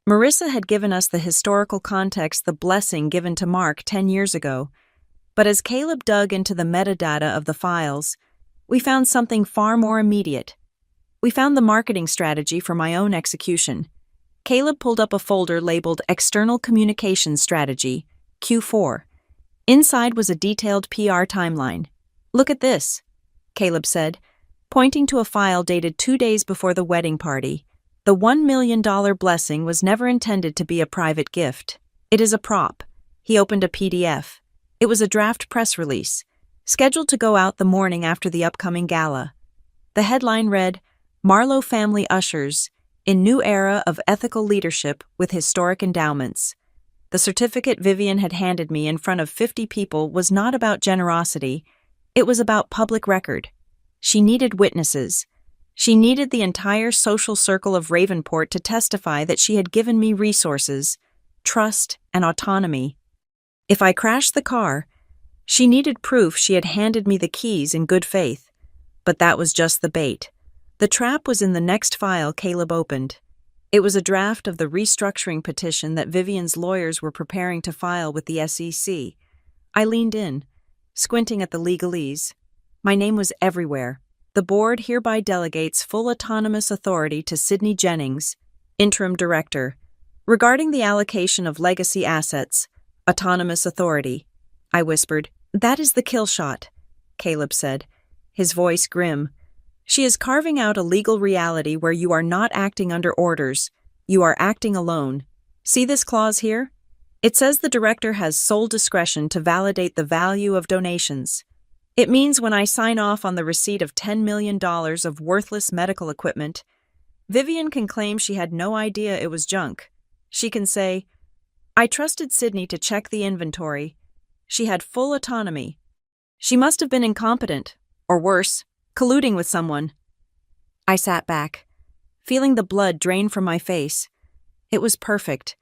Marissa had given us the historical context, the blessing given to Mark 10 years ago, but as Caleb dug into the metadata of the files, we found something far more immediate. We found the marketing strategy for my own execution. Caleb pulled up a folder labeled External Communications Strategy, Q4. Inside was a detailed PR timeline. "Look at this," Caleb said, pointing to a file dated 2 days before the wedding party. "The $1 million blessing was never intended to be a private gift. It is a prop." He opened a PDF. It was a draft press release, scheduled to go out the morning after the upcoming gala. The headline read, "Marlowe Family Ushers in New Era of Ethical Leadership with Historic Endowments." The certificate Vivian had handed me in front of 50 people was not about generosity. It was about public record. She needed witnesses. She needed the entire social circle of Ravenport to testify that she had given me resources, trust, and autonomy. If I crashed the car, she needed proof she had handed me the keys in good faith. But that was just the bait. The trap was in the next file Caleb opened. It was a draft of the restructuring petition that Vivian's lawyers were preparing to file with the SEC. I leaned in, squinting at the legalese. My name was everywhere. "The board hereby delegates full autonomous authority to Sydney Jennings, interim director, regarding the allocation of legacy assets. Autonomous authority." I whispered. "That is the kill shot," Caleb said, his voice grim. "She is carving out a legal reality where you are not acting under orders. You are acting alone. See this clause here? It says the director has sole discretion to validate the value of donations. It means when I sign off on the receipt of $10 million of worthless medical equipment, Vivian can claim she had no idea it was junk. She can say, 'I trusted Sydney to check the inventory. She had full autonomy. She must have been incompetent, or worse, colluding with someone.'" I sat back, feeling the blood drain from my face. It was perfect.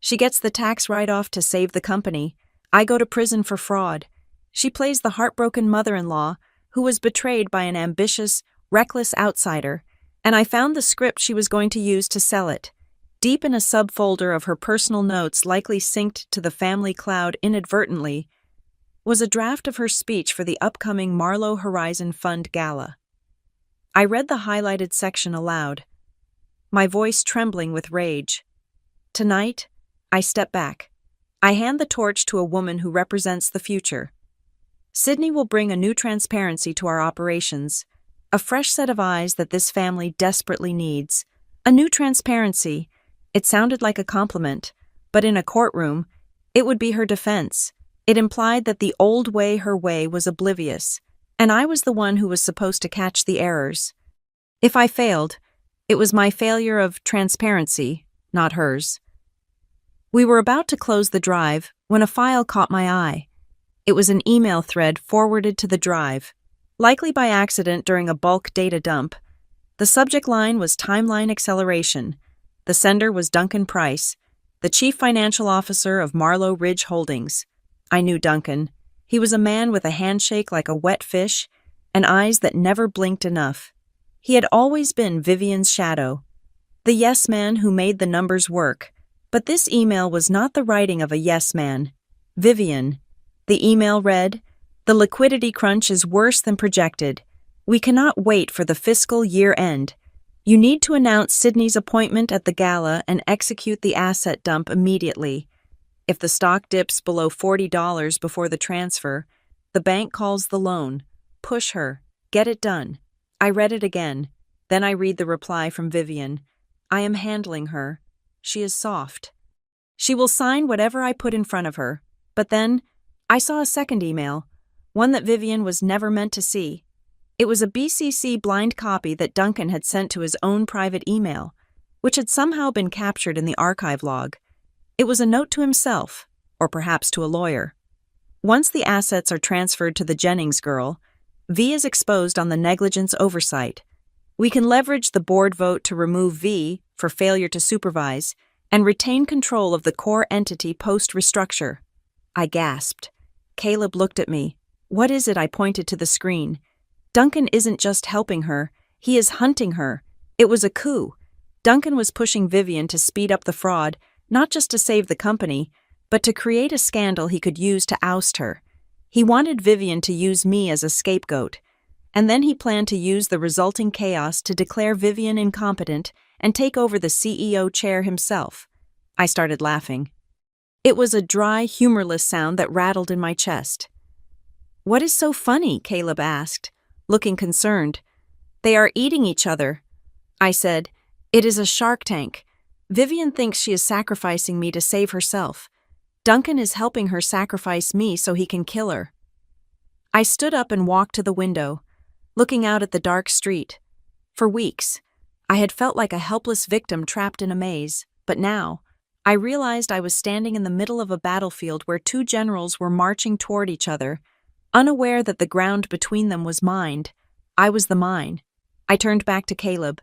She gets the tax write-off to save the company. I go to prison for fraud. She plays the heartbroken mother-in-law who was betrayed by an ambitious, reckless outsider, and I found the script she was going to use to sell it. Deep in a subfolder of her personal notes likely synced to the family cloud inadvertently was a draft of her speech for the upcoming Marlowe Horizon Fund Gala. I read the highlighted section aloud, my voice trembling with rage. "Tonight, I step back. I hand the torch to a woman who represents the future. Sydney will bring a new transparency to our operations, a fresh set of eyes that this family desperately needs. A new transparency." It sounded like a compliment, but in a courtroom, it would be her defense. It implied that the old way, her way, was oblivious, and I was the one who was supposed to catch the errors. If I failed, it was my failure of transparency, not hers. We were about to close the drive when a file caught my eye. It was an email thread forwarded to the drive, likely by accident during a bulk data dump. The subject line was Timeline Acceleration. The sender was Duncan Price, the chief financial officer of Marlowe Ridge Holdings. I knew Duncan. He was a man with a handshake like a wet fish and eyes that never blinked enough. He had always been Vivian's shadow, the yes man who made the numbers work. But this email was not the writing of a yes man. Vivian. The email read, "The liquidity crunch is worse than projected. We cannot wait for the fiscal year end. You need to announce Sydney's appointment at the gala and execute the asset dump immediately. If the stock dips below $40 before the transfer, the bank calls the loan. Push her. Get it done." I read it again. Then I read the reply from Vivian. "I am handling her. She is soft. She will sign whatever I put in front of her." But then, I saw a second email, one that Vivian was never meant to see. It was a BCC blind copy that Duncan had sent to his own private email, which had somehow been captured in the archive log. It was a note to himself, or perhaps to a lawyer. "Once the assets are transferred to the Jennings girl, V is exposed on the negligence oversight. We can leverage the board vote to remove V for failure to supervise and retain control of the core entity post-restructure." I gasped. Caleb looked at me. "What is it?" I pointed to the screen. "Duncan isn't just helping her, he is hunting her." It was a coup. Duncan was pushing Vivian to speed up the fraud, not just to save the company, but to create a scandal he could use to oust her. He wanted Vivian to use me as a scapegoat, and then he planned to use the resulting chaos to declare Vivian incompetent and take over the CEO chair himself. I started laughing. It was a dry, humorless sound that rattled in my chest. "What is so funny?" Caleb asked, looking concerned. "They are eating each other," I said. "It is a shark tank. Vivian thinks she is sacrificing me to save herself. Duncan is helping her sacrifice me so he can kill her." I stood up and walked to the window, looking out at the dark street. For weeks, I had felt like a helpless victim trapped in a maze, but now, I realized I was standing in the middle of a battlefield where two generals were marching toward each other, unaware that the ground between them was mined. I was the mine. I turned back to Caleb.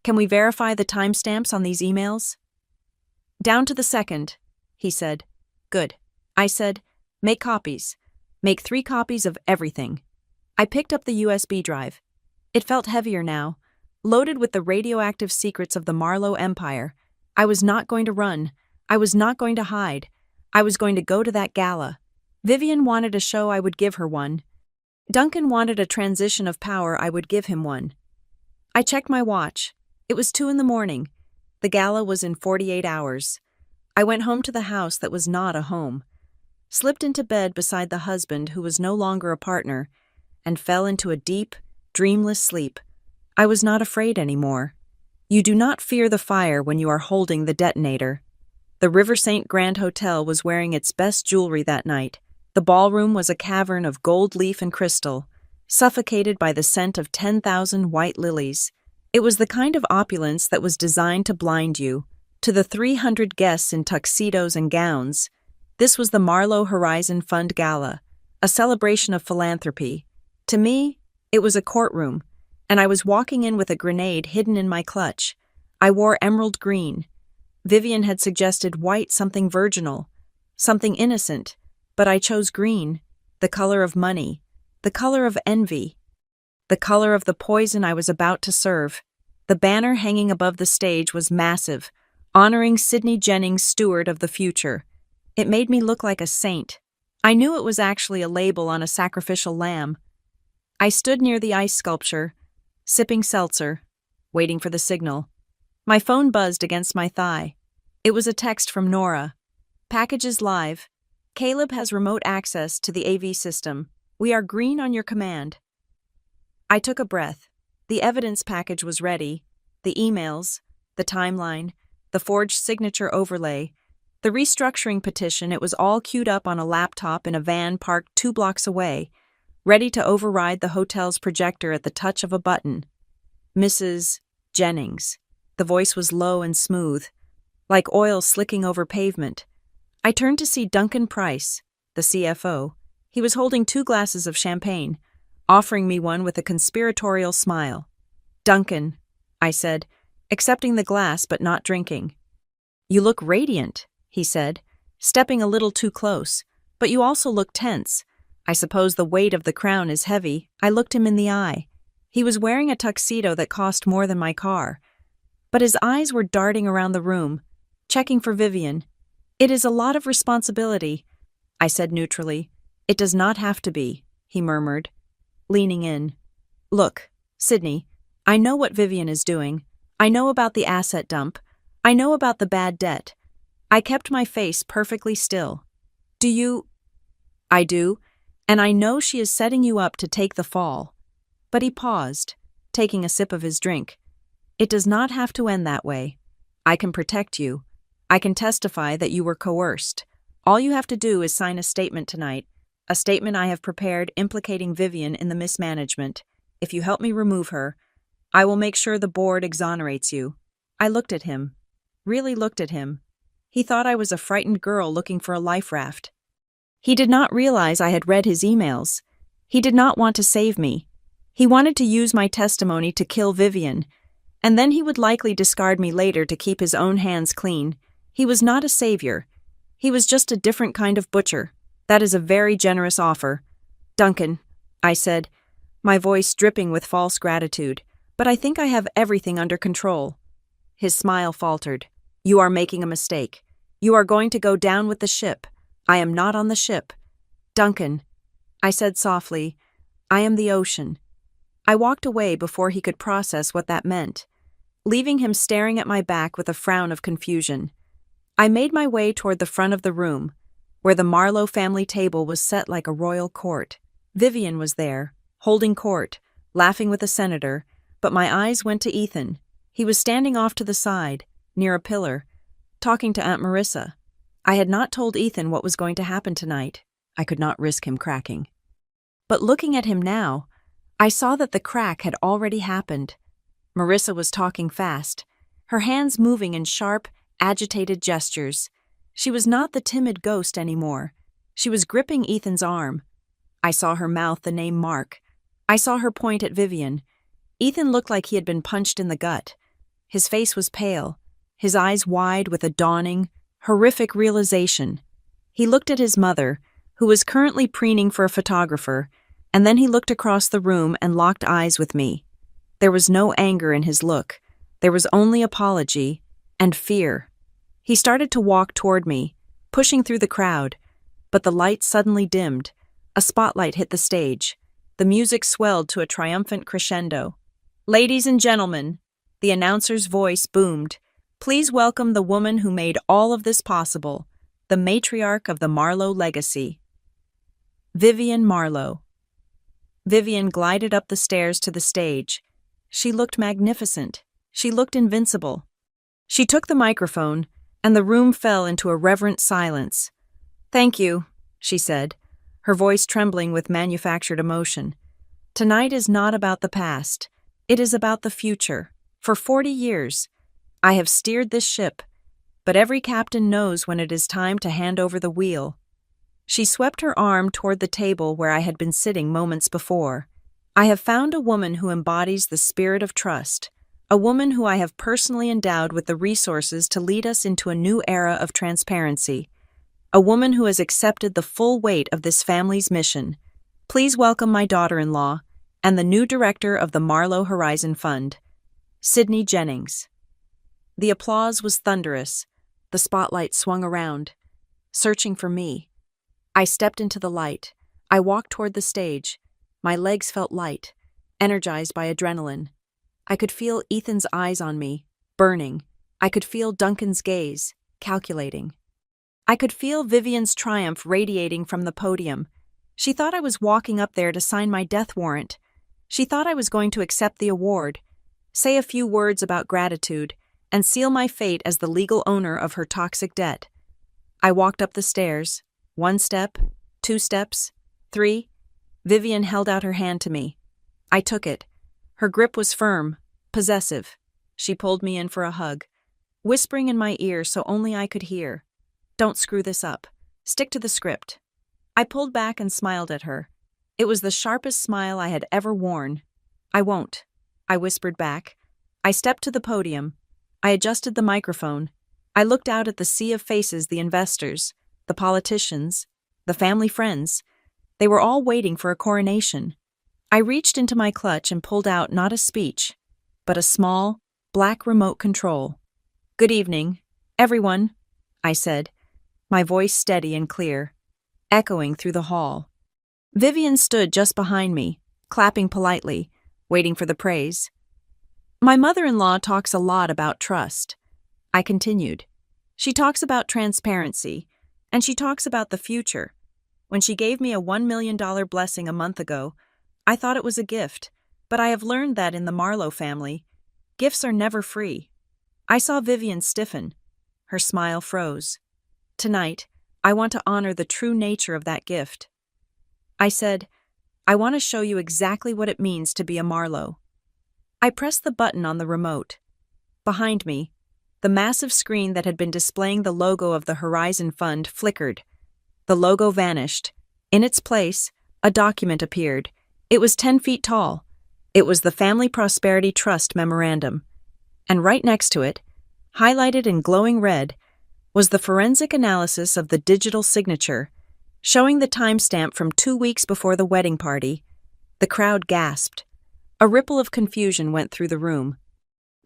"Can we verify the timestamps on these emails?" "Down to the second," he said. "Good." I said, "Make copies. Make 3 copies of everything." I picked up the USB drive. It felt heavier now, loaded with the radioactive secrets of the Marlowe Empire. I was not going to run. I was not going to hide. I was going to go to that gala. Vivian wanted a show, I would give her one. Duncan wanted a transition of power, I would give him one. I checked my watch. It was 2 a.m. The gala was in 48 hours. I went home to the house that was not a home, slipped into bed beside the husband who was no longer a partner, and fell into a deep, dreamless sleep. I was not afraid anymore. You do not fear the fire when you are holding the detonator. The River St. Grand Hotel was wearing its best jewelry that night. The ballroom was a cavern of gold leaf and crystal, suffocated by the scent of 10,000 white lilies. It was the kind of opulence that was designed to blind you. To the 300 guests in tuxedos and gowns, this was the Marlowe Horizon Fund Gala, a celebration of philanthropy. To me, it was a courtroom, and I was walking in with a grenade hidden in my clutch. I wore emerald green. Vivian had suggested white, something virginal, something innocent, but I chose green, the color of money, the color of envy, the color of the poison I was about to serve. The banner hanging above the stage was massive, honoring Sydney Jennings, steward of the future. It made me look like a saint. I knew it was actually a label on a sacrificial lamb. I stood near the ice sculpture, sipping seltzer, waiting for the signal. My phone buzzed against my thigh. It was a text from Nora. "Packages live. Caleb has remote access to the AV system. We are green on your command." I took a breath. The evidence package was ready. The emails, the timeline, the forged signature overlay, the restructuring petition, it was all queued up on a laptop in a van parked 2 blocks away, ready to override the hotel's projector at the touch of a button. "Mrs. Jennings." The voice was low and smooth, like oil slicking over pavement. I turned to see Duncan Price, the CFO. He was holding 2 glasses of champagne, offering me one with a conspiratorial smile. "Duncan," I said, accepting the glass but not drinking. "You look radiant," he said, stepping a little too close, "but you also look tense. I suppose the weight of the crown is heavy." I looked him in the eye. He was wearing a tuxedo that cost more than my car, but his eyes were darting around the room, checking for Vivian. "It is a lot of responsibility," I said neutrally. "It does not have to be," he murmured, leaning in. "Look, Sydney, I know what Vivian is doing. I know about the asset dump. I know about the bad debt." I kept my face perfectly still. "Do you?" "I do, and I know she is setting you up to take the fall." But he paused, taking a sip of his drink. "It does not have to end that way. I can protect you. I can testify that you were coerced. All you have to do is sign a statement tonight, a statement I have prepared implicating Vivian in the mismanagement. If you help me remove her, I will make sure the board exonerates you." I looked at him, really looked at him. He thought I was a frightened girl looking for a life raft. He did not realize I had read his emails. He did not want to save me. He wanted to use my testimony to kill Vivian, and then he would likely discard me later to keep his own hands clean. He was not a savior. He was just a different kind of butcher. "That is a very generous offer." "Duncan," I said, my voice dripping with false gratitude, "but I think I have everything under control." His smile faltered. "You are making a mistake. You are going to go down with the ship. I am not on the ship." "Duncan," I said softly, "I am the ocean." I walked away before he could process what that meant, leaving him staring at my back with a frown of confusion. I made my way toward the front of the room, where the Marlowe family table was set like a royal court. Vivian was there, holding court, laughing with a senator, but my eyes went to Ethan. He was standing off to the side, near a pillar, talking to Aunt Marissa. I had not told Ethan what was going to happen tonight. I could not risk him cracking. But looking at him now, I saw that the crack had already happened. Marissa was talking fast, her hands moving in sharp, agitated gestures. She was not the timid ghost anymore. She was gripping Ethan's arm. I saw her mouth the name Mark. I saw her point at Vivian. Ethan looked like he had been punched in the gut. His face was pale, his eyes wide with a dawning, horrific realization. He looked at his mother, who was currently preening for a photographer, and then he looked across the room and locked eyes with me. There was no anger in his look. There was only apology and fear. He started to walk toward me, pushing through the crowd, but the light suddenly dimmed. A spotlight hit the stage. The music swelled to a triumphant crescendo. "Ladies and gentlemen," the announcer's voice boomed, "please welcome the woman who made all of this possible, the matriarch of the Marlowe legacy, Vivian Marlowe." Vivian glided up the stairs to the stage. She looked magnificent. She looked invincible. She took the microphone, and the room fell into a reverent silence. "Thank you," she said, her voice trembling with manufactured emotion. "Tonight is not about the past. It is about the future. For 40 years, I have steered this ship, but every captain knows when it is time to hand over the wheel." She swept her arm toward the table where I had been sitting moments before. "I have found a woman who embodies the spirit of trust, a woman who I have personally endowed with the resources to lead us into a new era of transparency, a woman who has accepted the full weight of this family's mission. Please welcome my daughter-in-law and the new director of the Marlowe Horizon Fund, Sydney Jennings." The applause was thunderous. The spotlight swung around, searching for me. I stepped into the light. I walked toward the stage. My legs felt light, energized by adrenaline. I could feel Ethan's eyes on me, burning. I could feel Duncan's gaze, calculating. I could feel Vivian's triumph radiating from the podium. She thought I was walking up there to sign my death warrant. She thought I was going to accept the award, say a few words about gratitude, and seal my fate as the legal owner of her toxic debt. I walked up the stairs. 1 step, 2 steps, 3. Vivian held out her hand to me. I took it. Her grip was firm, possessive. She pulled me in for a hug, whispering in my ear so only I could hear, "Don't screw this up. Stick to the script." I pulled back and smiled at her. It was the sharpest smile I had ever worn. "I won't," I whispered back. I stepped to the podium. I adjusted the microphone. I looked out at the sea of faces, the investors, the politicians, the family friends. They were all waiting for a coronation. I reached into my clutch and pulled out not a speech, but a small, black remote control. "Good evening, everyone," I said, my voice steady and clear, echoing through the hall. Vivian stood just behind me, clapping politely, waiting for the praise. "My mother-in-law talks a lot about trust," I continued. "She talks about transparency, and she talks about the future. When she gave me a $1 million blessing a month ago, I thought it was a gift, but I have learned that in the Marlowe family, gifts are never free." I saw Vivian stiffen. Her smile froze. "Tonight, I want to honor the true nature of that gift." I said, "I want to show you exactly what it means to be a Marlowe." I pressed the button on the remote. Behind me, the massive screen that had been displaying the logo of the Horizon Fund flickered. The logo vanished. In its place, a document appeared. It was 10 feet tall. It was the Family Prosperity Trust Memorandum. And right next to it, highlighted in glowing red, was the forensic analysis of the digital signature, showing the timestamp from 2 weeks before the wedding party. The crowd gasped. A ripple of confusion went through the room.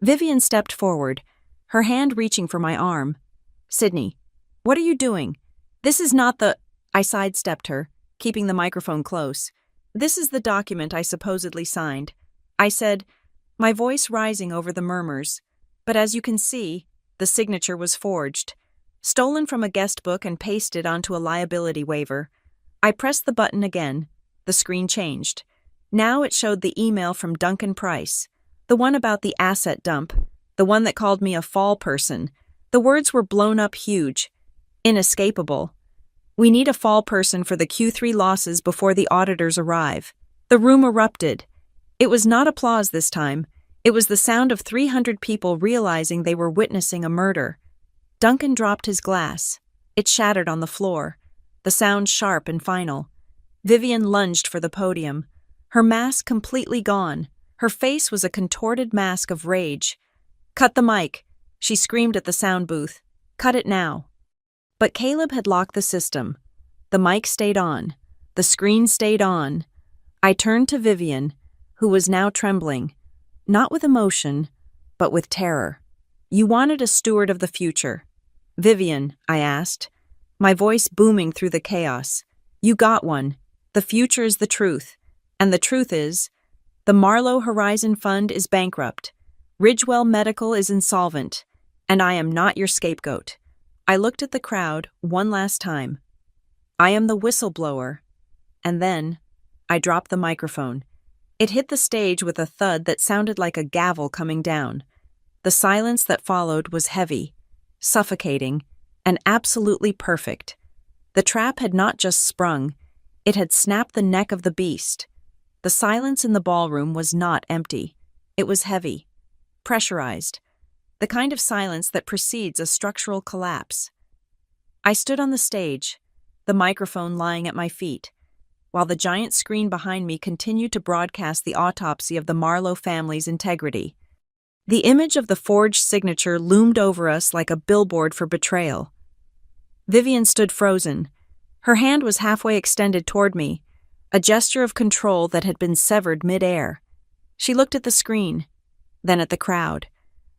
Vivian stepped forward, her hand reaching for my arm. "Sydney, what are you doing? This is not the—" I sidestepped her, keeping the microphone close. "This is the document I supposedly signed," I said, my voice rising over the murmurs. "But as you can see, the signature was forged. stolen from a guest book and pasted onto a liability waiver. I pressed the button again. The screen changed. Now it showed the email from Duncan Price, the one about the asset dump, the one that called me a fall person. The words were blown up huge, inescapable. We need a fall person for the Q3 losses before the auditors arrive. The room erupted. It was not applause this time. It was the sound of 300 people realizing they were witnessing a murder. Duncan dropped his glass. It shattered on the floor, the sound sharp and final. Vivian lunged for the podium, her mask completely gone. Her face was a contorted mask of rage. "Cut the mic," she screamed at the sound booth. "Cut it now." But Caleb had locked the system. The mic stayed on. The screen stayed on. I turned to Vivian, who was now trembling, not with emotion, but with terror. "You wanted a steward of the future. Vivian," I asked, my voice booming through the chaos. "You got one. The future is the truth. And the truth is, the Marlowe Horizon Fund is bankrupt. Ridgewell Medical is insolvent. And I am not your scapegoat." I looked at the crowd one last time. I am the whistleblower. And then I dropped the microphone. It hit the stage with a thud that sounded like a gavel coming down. The silence that followed was heavy, suffocating, and absolutely perfect. The trap had not just sprung, it had snapped the neck of the beast. The silence in the ballroom was not empty. It was heavy, pressurized, the kind of silence that precedes a structural collapse. I stood on the stage, the microphone lying at my feet, while the giant screen behind me continued to broadcast the autopsy of the Marlowe family's integrity. The image of the forged signature loomed over us like a billboard for betrayal. Vivian stood frozen. Her hand was halfway extended toward me, a gesture of control that had been severed mid-air. She looked at the screen, then at the crowd,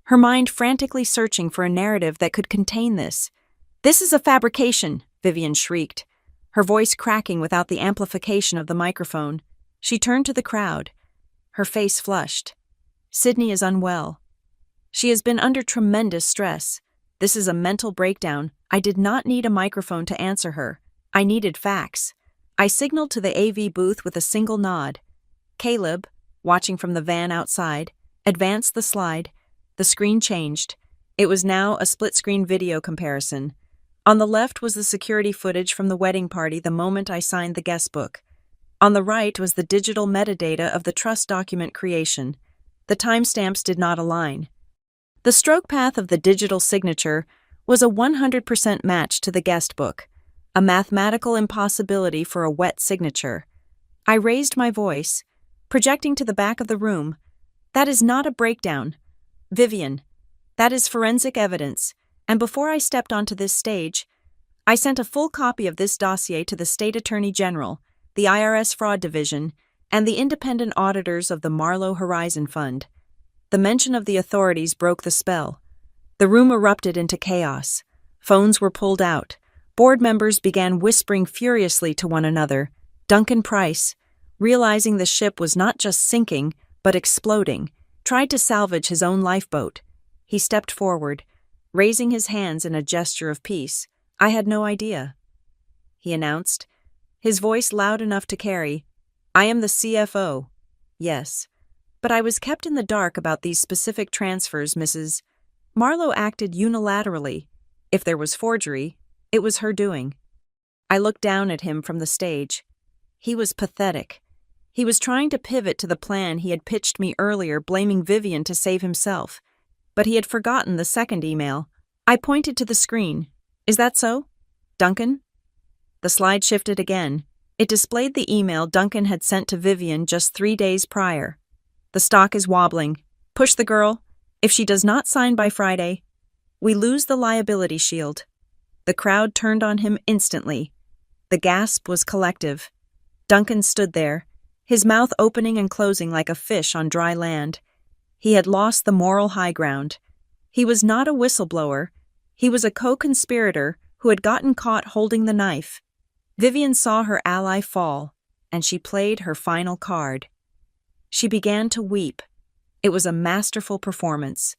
her mind frantically searching for a narrative that could contain this. "This is a fabrication," Vivian shrieked, her voice cracking without the amplification of the microphone. She turned to the crowd, her face flushed. "Sydney is unwell. She has been under tremendous stress. This is a mental breakdown. I did not need a microphone to answer her. I needed facts." I signaled to the AV booth with a single nod. Caleb, watching from the van outside, advanced the slide. The screen changed. It was now a split-screen video comparison. On the left was the security footage from the wedding party the moment I signed the guest book. On the right was the digital metadata of the trust document creation. The timestamps did not align. The stroke path of the digital signature was a 100% match to the guest book, a mathematical impossibility for a wet signature. I raised my voice, projecting to the back of the room. "That is not a breakdown. Vivian, that is forensic evidence, and before I stepped onto this stage, I sent a full copy of this dossier to the State Attorney General, the IRS Fraud Division, and the independent auditors of the Marlowe Horizon Fund." The mention of the authorities broke the spell. The room erupted into chaos. Phones were pulled out. Board members began whispering furiously to one another. Duncan Price, realizing the ship was not just sinking, but exploding, tried to salvage his own lifeboat. He stepped forward, raising his hands in a gesture of peace. "I had no idea," he announced, his voice loud enough to carry. "I am the CFO. Yes. But I was kept in the dark about these specific transfers, Mrs. Marlowe acted unilaterally. If there was forgery, it was her doing." I looked down at him from the stage. He was pathetic. He was trying to pivot to the plan he had pitched me earlier, blaming Vivian to save himself. But he had forgotten the second email. I pointed to the screen. "Is that so, Duncan?" The slide shifted again. It displayed the email Duncan had sent to Vivian just 3 days prior. "The stock is wobbling. Push the girl. If she does not sign by Friday, we lose the liability shield." The crowd turned on him instantly. The gasp was collective. Duncan stood there, his mouth opening and closing like a fish on dry land. He had lost the moral high ground. He was not a whistleblower. He was a co-conspirator who had gotten caught holding the knife. Vivian saw her ally fall, and she played her final card. She began to weep. It was a masterful performance.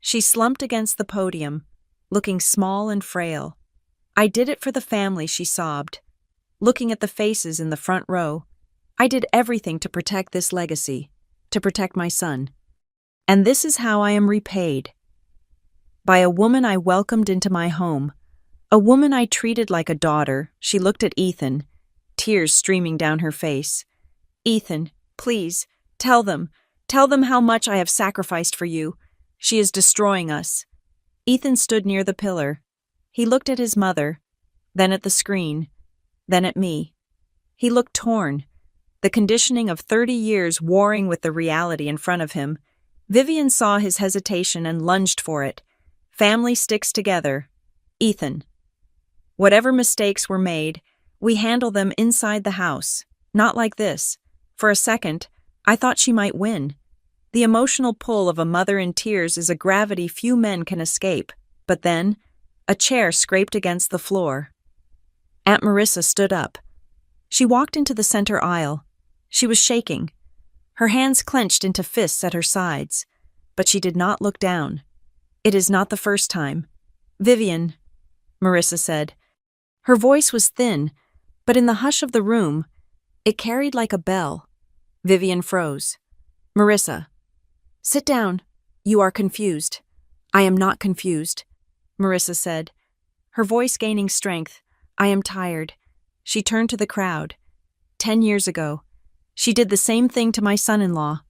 She slumped against the podium, looking small and frail. I did it for the family, she sobbed. Looking at the faces in the front row, I did everything to protect this legacy, to protect my son. And this is how I am repaid. By a woman I welcomed into my home, a woman I treated like a daughter. She looked at Ethan, tears streaming down her face. Ethan, please, tell them how much I have sacrificed for you. She is destroying us. Ethan stood near the pillar. He looked at his mother, then at the screen, then at me. He looked torn, the conditioning of 30 years warring with the reality in front of him. Vivian saw his hesitation and lunged for it. Family sticks together. Ethan. Whatever mistakes were made, we handle them inside the house, not like this. For a second, I thought she might win. The emotional pull of a mother in tears is a gravity few men can escape. But then, a chair scraped against the floor. Aunt Marissa stood up. She walked into the center aisle. She was shaking, her hands clenched into fists at her sides, but she did not look down. It is not the first time. Vivian, Marissa said. Her voice was thin, but in the hush of the room, it carried like a bell. Vivian froze. Marissa. Sit down. You are confused. I am not confused, Marissa said, her voice gaining strength. I am tired. She turned to the crowd. 10 years ago, she did the same thing to my son-in-law.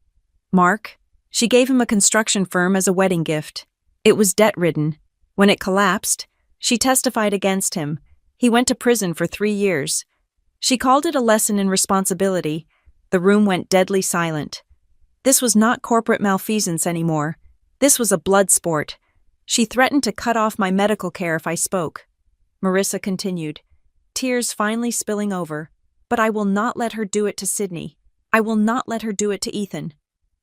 Mark, she gave him a construction firm as a wedding gift. It was debt-ridden. When it collapsed, she testified against him. He went to prison for 3 years. She called it a lesson in responsibility. The room went deadly silent. This was not corporate malfeasance anymore. This was a blood sport. She threatened to cut off my medical care if I spoke. Marissa continued, tears finally spilling over. But I will not let her do it to Sydney. I will not let her do it to Ethan.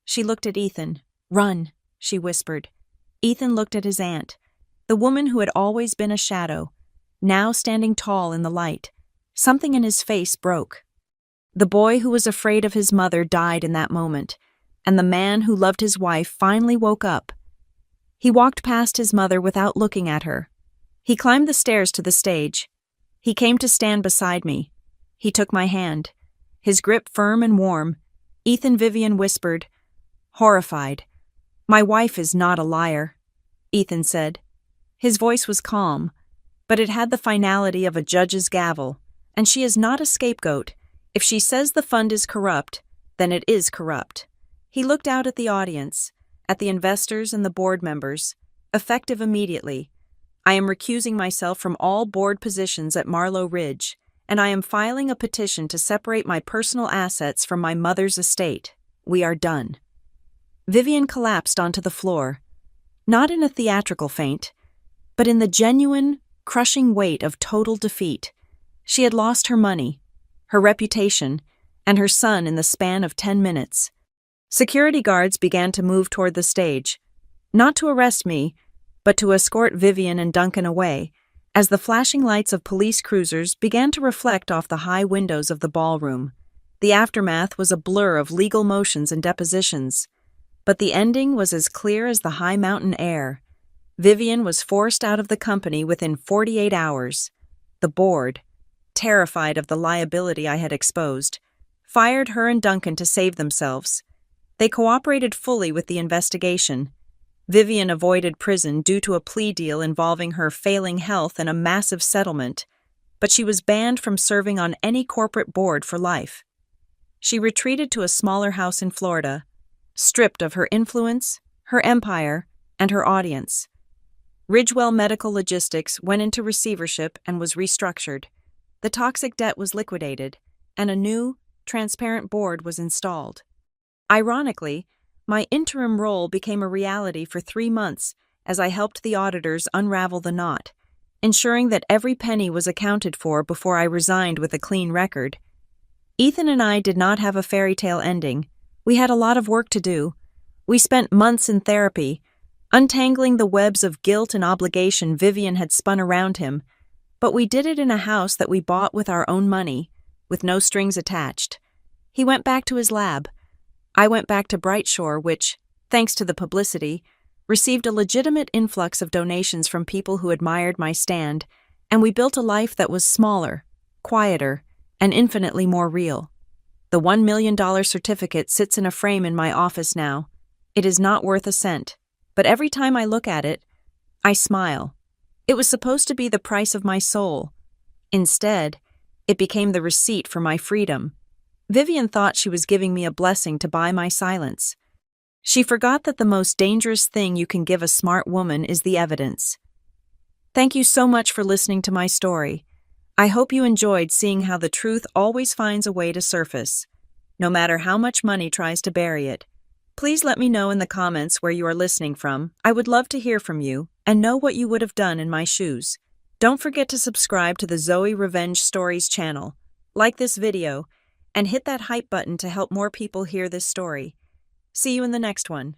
She looked at Ethan. Run, she whispered. Ethan looked at his aunt, the woman who had always been a shadow, now standing tall in the light. Something in his face broke. The boy who was afraid of his mother died in that moment, and the man who loved his wife finally woke up. He walked past his mother without looking at her. He climbed the stairs to the stage. He came to stand beside me. He took my hand, his grip firm and warm. Ethan, Vivian whispered, horrified. My wife is not a liar, Ethan said. His voice was calm, but it had the finality of a judge's gavel, and she is not a scapegoat. If she says the fund is corrupt, then it is corrupt. He looked out at the audience, at the investors and the board members, effective immediately. I am recusing myself from all board positions at Marlow Ridge, and I am filing a petition to separate my personal assets from my mother's estate. We are done. Vivian collapsed onto the floor, not in a theatrical faint, but in the genuine, crushing weight of total defeat. She had lost her money, her reputation, and her son in the span of 10 minutes. Security guards began to move toward the stage, not to arrest me, but to escort Vivian and Duncan away, as the flashing lights of police cruisers began to reflect off the high windows of the ballroom. The aftermath was a blur of legal motions and depositions, but the ending was as clear as the high mountain air. Vivian was forced out of the company within 48 hours. The board, terrified of the liability I had exposed, fired her and Duncan to save themselves. They cooperated fully with the investigation. Vivian avoided prison due to a plea deal involving her failing health and a massive settlement, but she was banned from serving on any corporate board for life. She retreated to a smaller house in Florida, stripped of her influence, her empire, and her audience. Ridgewell Medical Logistics went into receivership and was restructured. The toxic debt was liquidated, and a new, transparent board was installed. Ironically, my interim role became a reality for 3 months as I helped the auditors unravel the knot, ensuring that every penny was accounted for before I resigned with a clean record. Ethan and I did not have a fairy tale ending. We had a lot of work to do. We spent months in therapy, untangling the webs of guilt and obligation Vivian had spun around him, but we did it in a house that we bought with our own money, with no strings attached. He went back to his lab. I went back to Brightshore, which, thanks to the publicity, received a legitimate influx of donations from people who admired my stand, and we built a life that was smaller, quieter, and infinitely more real. The $1 million certificate sits in a frame in my office now. It is not worth a cent, but every time I look at it, I smile. It was supposed to be the price of my soul. Instead, it became the receipt for my freedom. Vivian thought she was giving me a blessing to buy my silence. She forgot that the most dangerous thing you can give a smart woman is the evidence. Thank you so much for listening to my story. I hope you enjoyed seeing how the truth always finds a way to surface, no matter how much money tries to bury it. Please let me know in the comments where you are listening from. I would love to hear from you and know what you would have done in my shoes. Don't forget to subscribe to the Zoe Revenge Stories channel, like this video, and hit that hype button to help more people hear this story. See you in the next one.